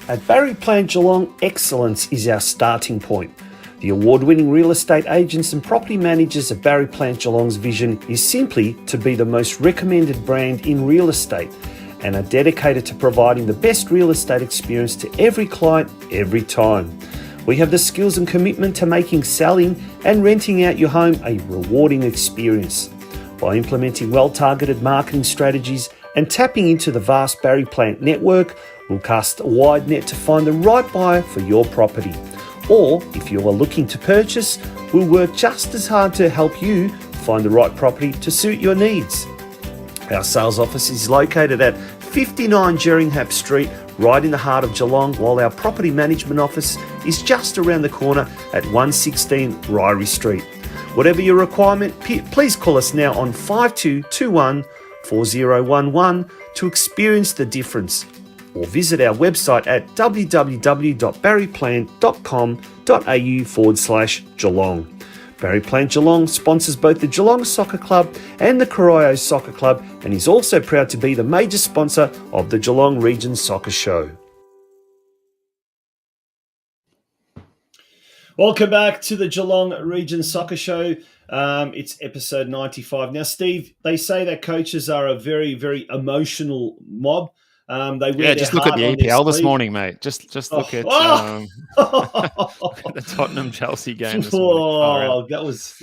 At Barry Plant Geelong, excellence is our starting point. The award-winning real estate agents and property managers of Barry Plant Geelong's vision is simply to be the most recommended brand in real estate, and are dedicated to providing the best real estate experience to every client every time. We have the skills and commitment to making selling and renting out your home a rewarding experience. By implementing well-targeted marketing strategies and tapping into the vast Barry Plant network, we'll cast a wide net to find the right buyer for your property. Or, if you are looking to purchase, we'll work just as hard to help you find the right property to suit your needs. Our sales office is located at 59 Jeringhap Street, right in the heart of Geelong, while our property management office is just around the corner at 116 Ryrie Street. Whatever your requirement, please call us now on 5221 4011 to experience the difference, or visit our website at www.barryplant.com.au/Geelong. Barry Plant Geelong sponsors both the Geelong Soccer Club and the Corio Soccer Club, and is also proud to be the major sponsor of the Geelong Region Soccer Show. Welcome back to the Geelong Region Soccer Show. It's episode 95. Now, Steve, they say that coaches are a very, very emotional mob. They wear Just their look at heart the on their EPL this sleeve. morning, mate. Just look at Oh! the Tottenham Chelsea game this morning. Oh, that was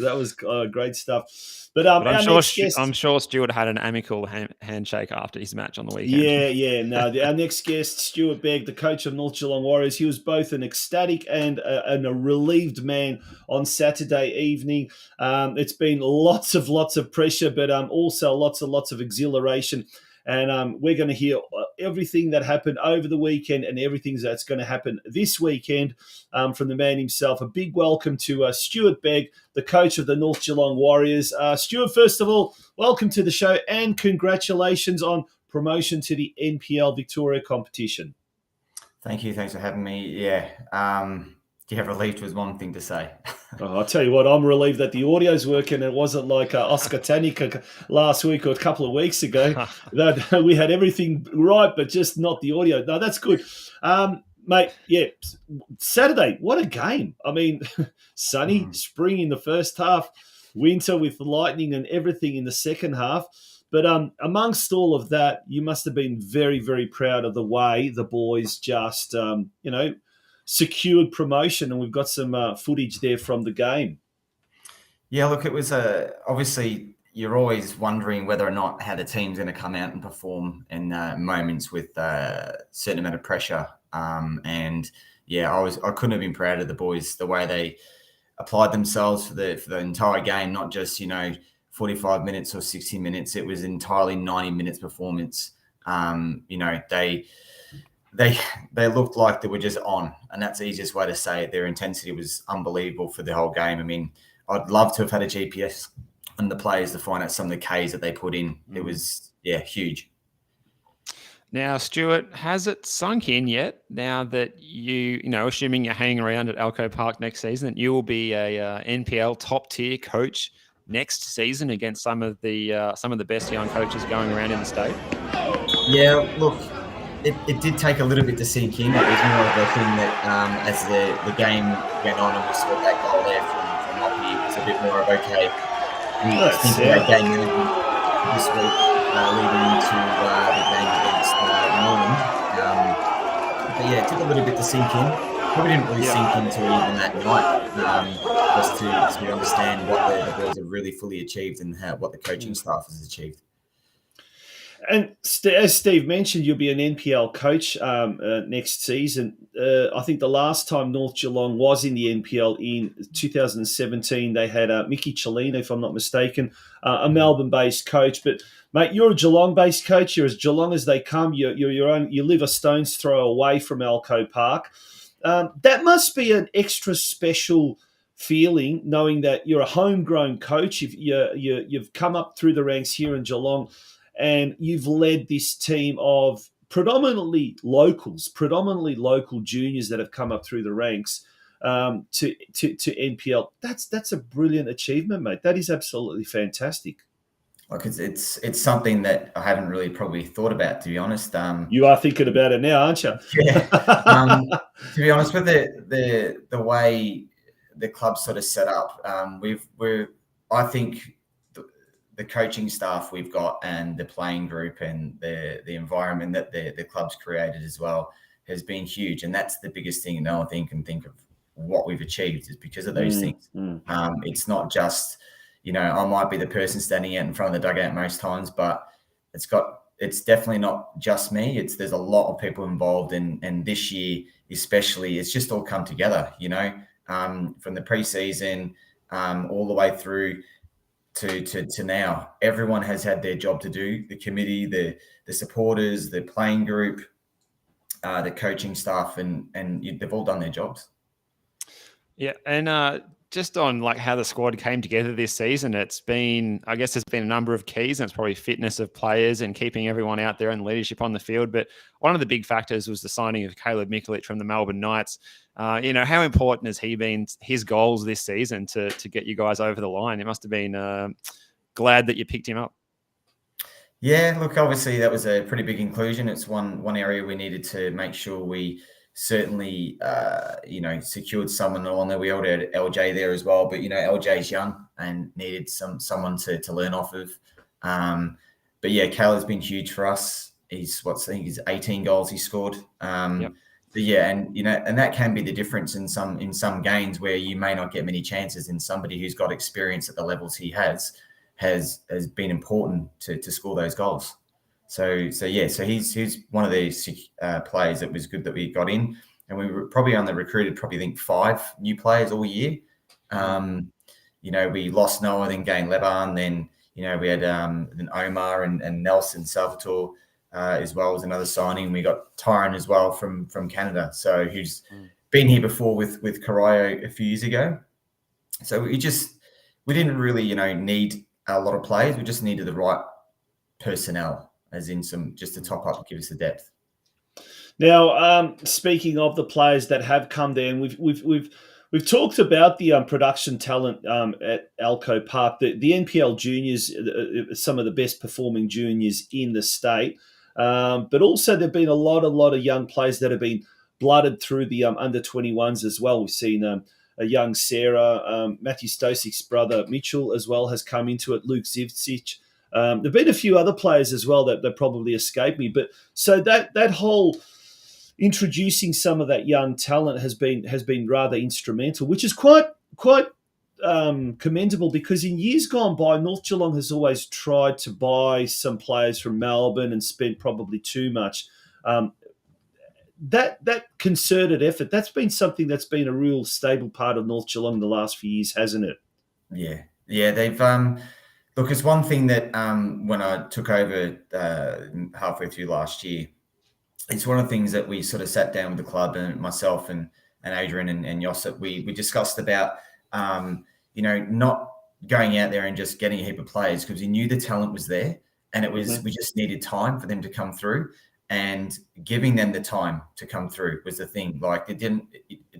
great stuff. But But our next guest, I'm sure Stuart had an amicable handshake after his match on the weekend. Yeah. No, our next guest, Stuart Begg, the coach of North Geelong Warriors. He was both an ecstatic and a relieved man on Saturday evening. It's been lots of pressure, but also lots of exhilaration. And we're going to hear everything that happened over the weekend and everything that's going to happen this weekend from the man himself. A big welcome to Stuart Begg, the coach of the North Geelong Warriors. Stuart, first of all, welcome to the show and congratulations on promotion to the NPL Victoria competition. Thank you. Thanks for having me. Yeah. Relieved was one thing to say. Oh, I'll tell you what, I'm relieved that the audio's working. It wasn't like Oscar Tanica last week or a couple of weeks ago. That we had everything right, but just not the audio. No, that's good. Mate, yeah, Saturday, what a game. I mean, sunny, spring in the first half, winter with lightning and everything in the second half. But amongst all of that, you must have been very, very proud of the way the boys just, secured promotion, and we've got some footage there from the game. Yeah, look, it was obviously you're always wondering whether or not how the team's going to come out and perform in moments with a certain amount of pressure. And yeah, I couldn't have been prouder of the boys, the way they applied themselves for the entire game, not just 45 minutes or 60 minutes. It was entirely 90 minutes performance. They looked like they were just on, and that's the easiest way to say it. Their intensity was unbelievable for the whole game. I mean, I'd love to have had a GPS on the players to find out some of the Ks that they put in. It was, huge. Now, Stuart, has it sunk in yet, now that assuming you're hanging around at Elko Park next season, that you will be a NPL top-tier coach next season against some of the best young coaches going around in the state? Yeah, look, it did take a little bit to sink in. It was more of a thing that as the game went on and we saw that goal there from Hoppy, it was a bit more of, okay, we think about game management this week leading into the game against Norland. But yeah, it took a little bit to sink in. Probably didn't really sink into even that night, just to understand what the boys have really fully achieved and what the coaching staff has achieved. And as Steve mentioned, you'll be an NPL coach next season. I think the last time North Geelong was in the NPL in 2017, they had Mickey Cellino, if I'm not mistaken, a Melbourne-based coach. But mate, you're a Geelong-based coach. You're as Geelong as they come. You live a stone's throw away from Alco Park. That must be an extra special feeling, knowing that you're a homegrown coach. You've come up through the ranks here in Geelong, and you've led this team of predominantly local juniors that have come up through the ranks to NPL. That's a brilliant achievement, mate. That is absolutely fantastic. Like it's something that I haven't really probably thought about, to be honest. You are thinking about it now, aren't you? Yeah. To be honest, with the way the club's sort of set up, I think the coaching staff we've got and the playing group and the environment that the club's created as well has been huge. And that's the biggest thing no one can think of what we've achieved is because of those things. It's not just, I might be the person standing out in front of the dugout most times, but it's definitely not just me. There's a lot of people involved, and this year especially, it's just all come together, from the preseason all the way through to now. Everyone has had their job to do. The committee, the supporters, the playing group, the coaching staff, and they've all done their jobs. Yeah, and just on like how the squad came together this season, there's been a number of keys, and it's probably fitness of players and keeping everyone out there and leadership on the field. But one of the big factors was the signing of Caleb Mikulich from the Melbourne Knights. How important has he been, his goals this season to get you guys over the line? It must have been glad that you picked him up. Yeah, look, obviously that was a pretty big inclusion. It's one area we needed to make sure we certainly, secured someone on there. We already had LJ there as well, but, LJ's young and needed someone to learn off of. But yeah, Caleb's been huge for us. He's 18 goals he scored. Yep. But yeah, and that can be the difference in some games where you may not get many chances, and somebody who's got experience at the levels he has been important to score those goals. So he's one of these players that was good that we got in, and we were probably only recruited 5 new players all year. We lost Noah, then gained Leban, then we had then Omar and Nelson Salvatore as well as another signing. We got Tyron as well from Canada, so who's been here before with Carayo a few years ago. So we didn't really need a lot of players. We just needed the right personnel, as in some just to top up, give us the depth. Now, speaking of the players that have come there, and we've talked about the production talent at Alco Park, the NPL juniors, some of the best performing juniors in the state, but also there've been a lot of young players that have been blooded through the under 21s as well. We've seen a young Sarah, Matthew Stosik's brother Mitchell as well has come into it. Luke Zivcic. There've been a few other players as well that probably escaped me, but so that whole introducing some of that young talent has been rather instrumental, which is quite commendable, because in years gone by, North Geelong has always tried to buy some players from Melbourne and spent probably too much. That concerted effort, that's been something that's been a real stable part of North Geelong the last few years, hasn't it? Yeah, they've look, it's one thing that when I took over halfway through last year, it's one of the things that we sort of sat down with the club, and myself and Adrian and Josip, we discussed about, not going out there and just getting a heap of players, because we knew the talent was there, and we just needed time for them to come through, and giving them the time to come through was the thing. Like it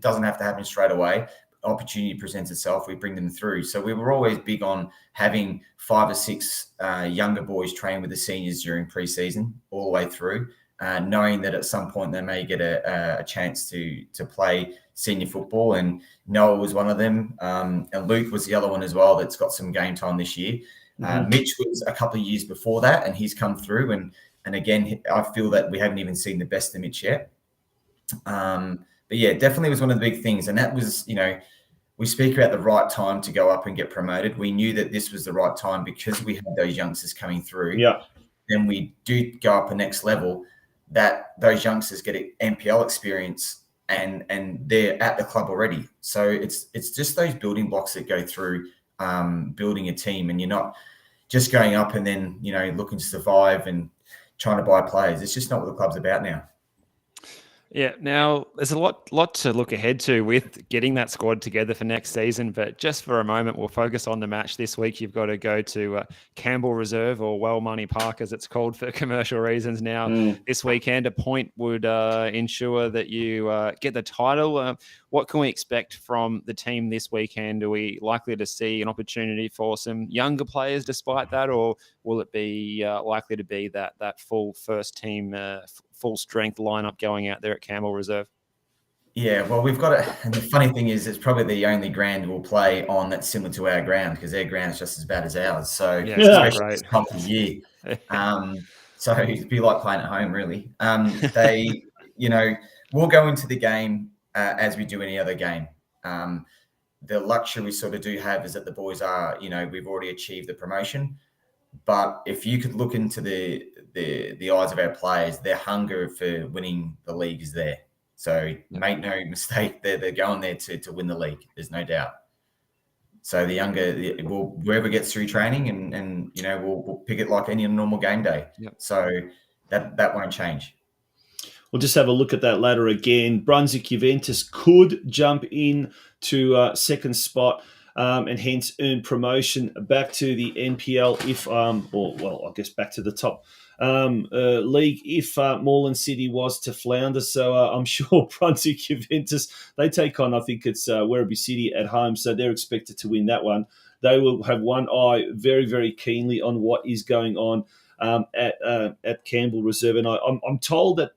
doesn't have to happen straight away. Opportunity presents itself, we bring them through. So we were always big on having 5 or 6 younger boys train with the seniors during pre-season all the way through, knowing that at some point they may get a chance to play senior football. And Noah was one of them, and Luke was the other one as well that's got some game time this year. Mitch was a couple of years before that, and he's come through, and again, I feel that we haven't even seen the best of Mitch yet. But yeah, definitely was one of the big things, and that was, we speak about the right time to go up and get promoted. We knew that this was the right time because we had those youngsters coming through. Yeah. then we do go up a next level, that those youngsters get NPL experience and they're at the club already. So it's just those building blocks that go through building a team, and you're not just going up and then, looking to survive and trying to buy players. It's just not what the club's about now. Yeah, now there's a lot to look ahead to with getting that squad together for next season. But just for a moment, we'll focus on the match this week. You've got to go to Campbell Reserve, or Well Money Park, as it's called for commercial reasons now. This weekend, a point would ensure that you get the title. What can we expect from the team this weekend? Are we likely to see an opportunity for some younger players despite that, or will it be likely to be that full first team, full strength lineup going out there at Campbell Reserve? Yeah, well, we've got it. And the funny thing is, it's probably the only ground we'll play on that's similar to our ground, because their ground is just as bad as ours. So, especially this time of year. So it'd be like playing at home, really. We'll go into the game as we do any other game. The luxury we sort of do have is that the boys are, we've already achieved the promotion. But if you could look into the eyes of our players, their hunger for winning the league is there. So make no mistake, they're going there to win the league. There's no doubt. So the younger, whoever gets through training, and we'll pick it like any normal game day. Yep. So that won't change. We'll just have a look at that ladder again. Brunswick Juventus could jump in to second spot and hence earn promotion back to the NPL if, I guess back to the top league if Moreland City was to flounder. So I'm sure Brunswick Juventus, they take on, I think it's Werribee City at home, so they're expected to win that one. They will have one eye very, very keenly on what is going on at Campbell Reserve. And I'm told that,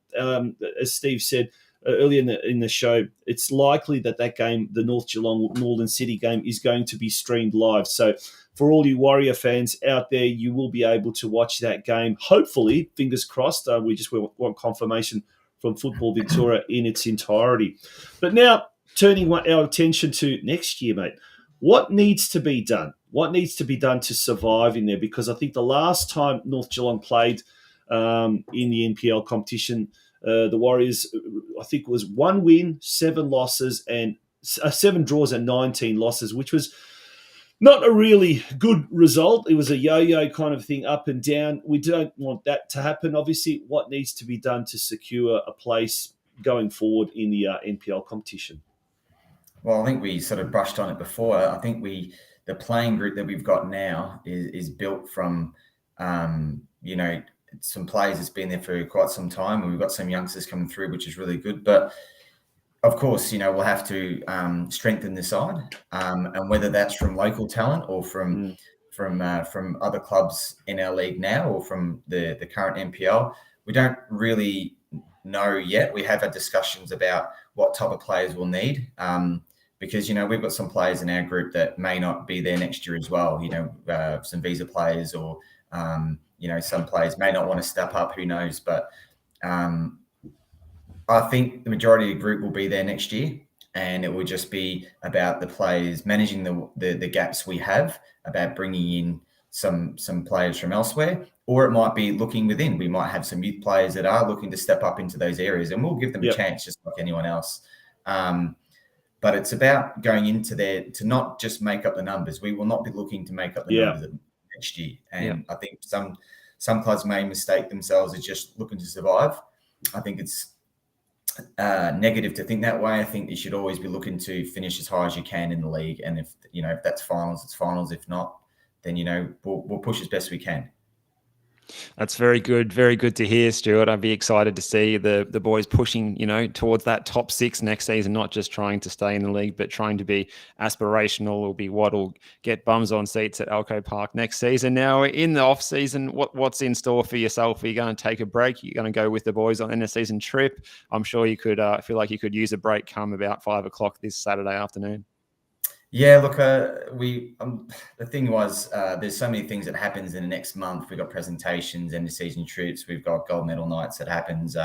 as Steve said earlier in the show, it's likely that game, the North Geelong Moreland City game, is going to be streamed live. So for all you Warrior fans out there, you will be able to watch that game. Hopefully, fingers crossed. We just want confirmation from Football Victoria in its entirety. But now, turning our attention to next year, mate. What needs to be done? What needs to be done to survive in there? Because I think the last time North Geelong played in the NPL competition, the Warriors, I think it was 1 win, 7 losses, and 7 draws and 19 losses, which was not a really good result. It was a yo-yo kind of thing, up and down. We don't want that to happen. Obviously, what needs to be done to secure a place going forward in the NPL competition? Well, I think we sort of brushed on it before. I think the playing group that we've got now is built from, some players that's been there for quite some time, and we've got some youngsters coming through, which is really good. But of course, we'll have to strengthen the side, and whether that's from local talent or from other clubs in our league now, or from the current NPL, we don't really know yet. We have had discussions about what type of players we'll need, because we've got some players in our group that may not be there next year as well. Some visa players, or some players may not want to step up. Who knows? But I think the majority of the group will be there next year, and it will just be about the players managing the gaps we have, about bringing in some players from elsewhere, or it might be looking within. We might have some youth players that are looking to step up into those areas, and we'll give them a chance just like anyone else. But it's about going into there to not just make up the numbers. We will not be looking to make up the numbers next year. And I think some clubs may mistake themselves as just looking to survive. I think it's negative to think that way. I think you should always be looking to finish as high as you can in the league. And if that's finals, it's finals. If not, then we'll push as best we can. That's very good to hear, Stuart. I'd be excited to see the boys pushing, towards that top 6 next season, not just trying to stay in the league, but trying to be aspirational. Will be what will get bums on seats at Alco Park next season. Now, in the off season, what's in store for yourself? Are you going to take a break? You're going to go with the boys on a season trip? I'm sure you could feel like you could use a break come about 5 o'clock this Saturday afternoon. Yeah, look, the thing was, there's so many things that happens in the next month. We've got presentations, end of season trips. We've got gold medal nights that happens,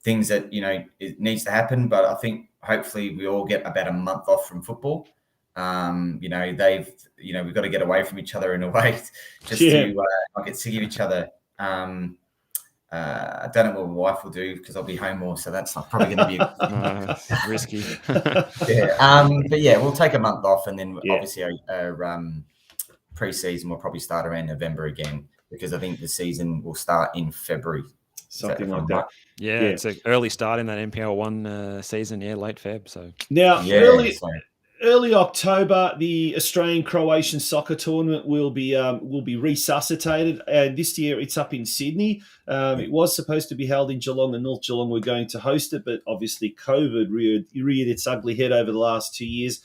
things that, it needs to happen. But I think hopefully we all get about a month off from football. We've got to get away from each other in a way just to not get sick of each other. I don't know what my wife will do because I'll be home more, so that's not probably going to be risky. But yeah, we'll take a month off, and then Yeah. obviously our pre-season will probably start around November again, because I think the season will start in February. Something like that. Yeah, it's an early start in that NPL 1 season. Yeah, late Feb. So now, Yeah, early October, the Australian-Croatian soccer tournament will be resuscitated, and this year it's up in Sydney. It was supposed to be held in Geelong, and North Geelong were going to host it, but obviously COVID reared its ugly head over the last 2 years.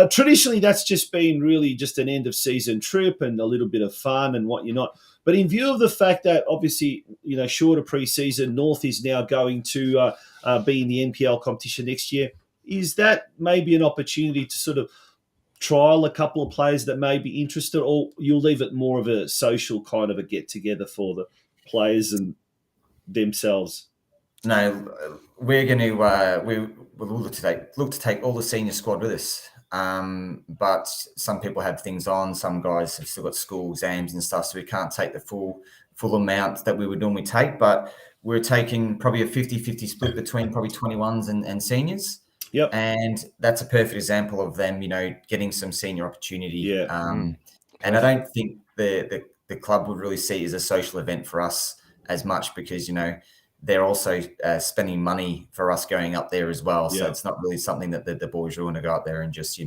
Traditionally, that's just been really just an end-of-season trip and a little bit of fun and what you're not. But in view of the fact that obviously, shorter pre-season, North is now going to be in the NPL competition next year. Is that maybe an opportunity to sort of trial a couple of players that may be interested, or you'll leave it more of a social kind of a get-together for the players and themselves? No, we're going to we'll look to take all the senior squad with us. But some people have things on. Some guys have still got school exams and stuff, so we can't take the full amount that we would normally take. But we're taking probably a 50-50 split between probably 21s and seniors. Yep. And that's a perfect example of them, getting some senior opportunity. Yeah. And I don't think the club would really see it as a social event for us as much, because, they're also spending money for us going up there as well. So it's not really something that the boys are going to go up there and just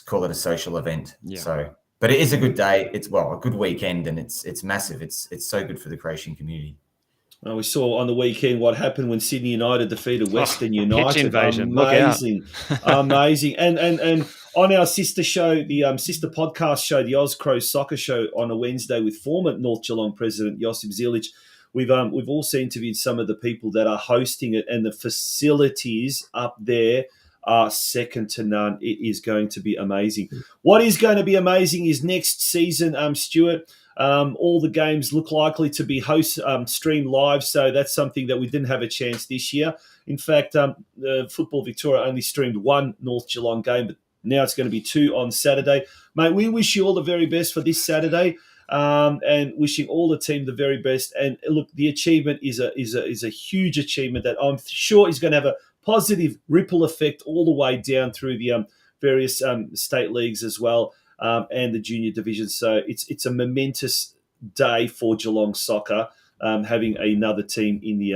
call it a social event. Yeah. So, but it is a good day. It's a good weekend, and it's massive. It's so good for the Croatian community. Well, we saw on the weekend what happened when Sydney United defeated Western United. Pitch invasion. Amazing. Amazing. And on our sister show, the sister podcast show, the Oz Crow Soccer Show, on a Wednesday with former North Geelong president Josip Zilic, we've also interviewed some of the people that are hosting it, and the facilities up there are second to none. It is going to be amazing. What is going to be amazing is next season, Stuart, all the games look likely to be streamed live, so that's something that we didn't have a chance this year. In fact, Football Victoria only streamed one North Geelong game, but now it's going to be 2 on Saturday. Mate, we wish you all the very best for this Saturday. And wishing all the team the very best. And look, the achievement is a huge achievement that I'm sure is going to have a positive ripple effect all the way down through the various state leagues as well, and the junior divisions. So it's a momentous day for Geelong soccer, having another team in the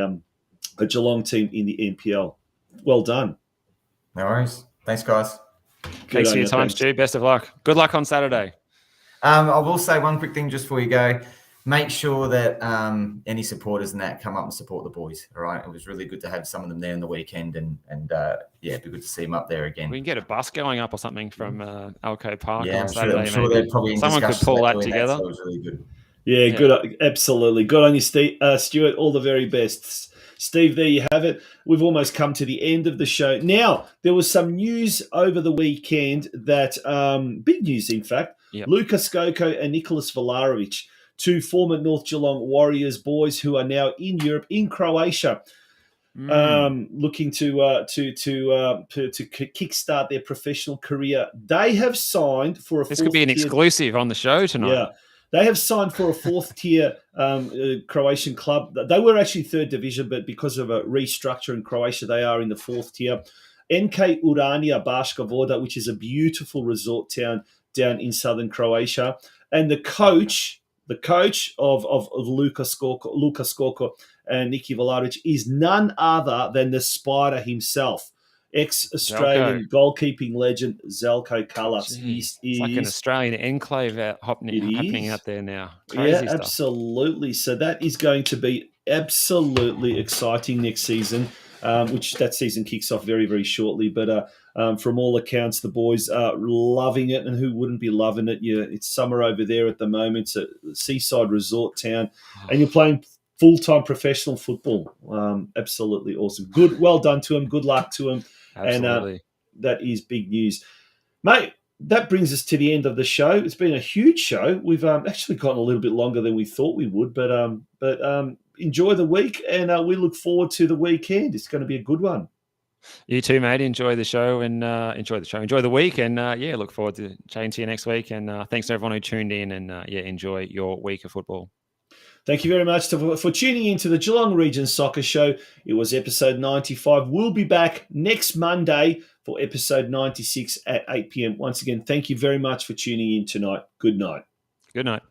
a Geelong team in the NPL. Well done. No worries. Thanks, guys. Thanks for your time, Stu. Best of luck. Good luck on Saturday. I will say one quick thing just before you go. Make sure that any supporters and that come up and support the boys. All right, it was really good to have some of them there on the weekend, and it'd be good to see them up there again. We can get a bus going up or something from Alco Park on I'm Saturday. I'm sure they're probably in someone could pull that together. So it was really good. Yeah, good. Absolutely. Good on you, Steve, Stuart. All the very best. Steve, there you have it. We've almost come to the end of the show. Now, there was some news over the weekend that, big news, in fact, Luka Skoko and Nicholas Vlahovic, 2 former North Geelong Warriors boys who are now in Europe, in Croatia, looking to kickstart their professional career. They have signed for a This could be an exclusive on the show tonight. Yeah. They have signed for a 4th-tier Croatian club. They were actually 3rd division, but because of a restructure in Croatia, they are in the 4th tier. NK Urania Baška Voda, which is a beautiful resort town down in southern Croatia. And the coach of Luka Skoko and Niki Vlahovic is none other than the Spider himself, ex-Australian goalkeeping legend Zeljko Kalac. It's like an Australian enclave happening out there now. Crazy stuff. Absolutely. So that is going to be absolutely exciting next season, which that season kicks off very, very shortly. But from all accounts, the boys are loving it, and who wouldn't be loving it? It's summer over there at the moment. It's a seaside resort town, and you're playing full-time professional football. Absolutely awesome. Good. Well done to him. Good luck to him. Absolutely. And that is big news. Mate, that brings us to the end of the show. It's been a huge show. We've actually gotten a little bit longer than we thought we would, but enjoy the week, and we look forward to the weekend. It's going to be a good one. You too, mate. Enjoy the show and enjoy the week, and look forward to chatting to you next week. And thanks to everyone who tuned in, and enjoy your week of football. Thank you very much for tuning into the Geelong Region Soccer Show. It was episode 95. We'll be back next Monday for episode 96 at 8 p.m. Once again, thank you very much for tuning in tonight. Good night. Good night.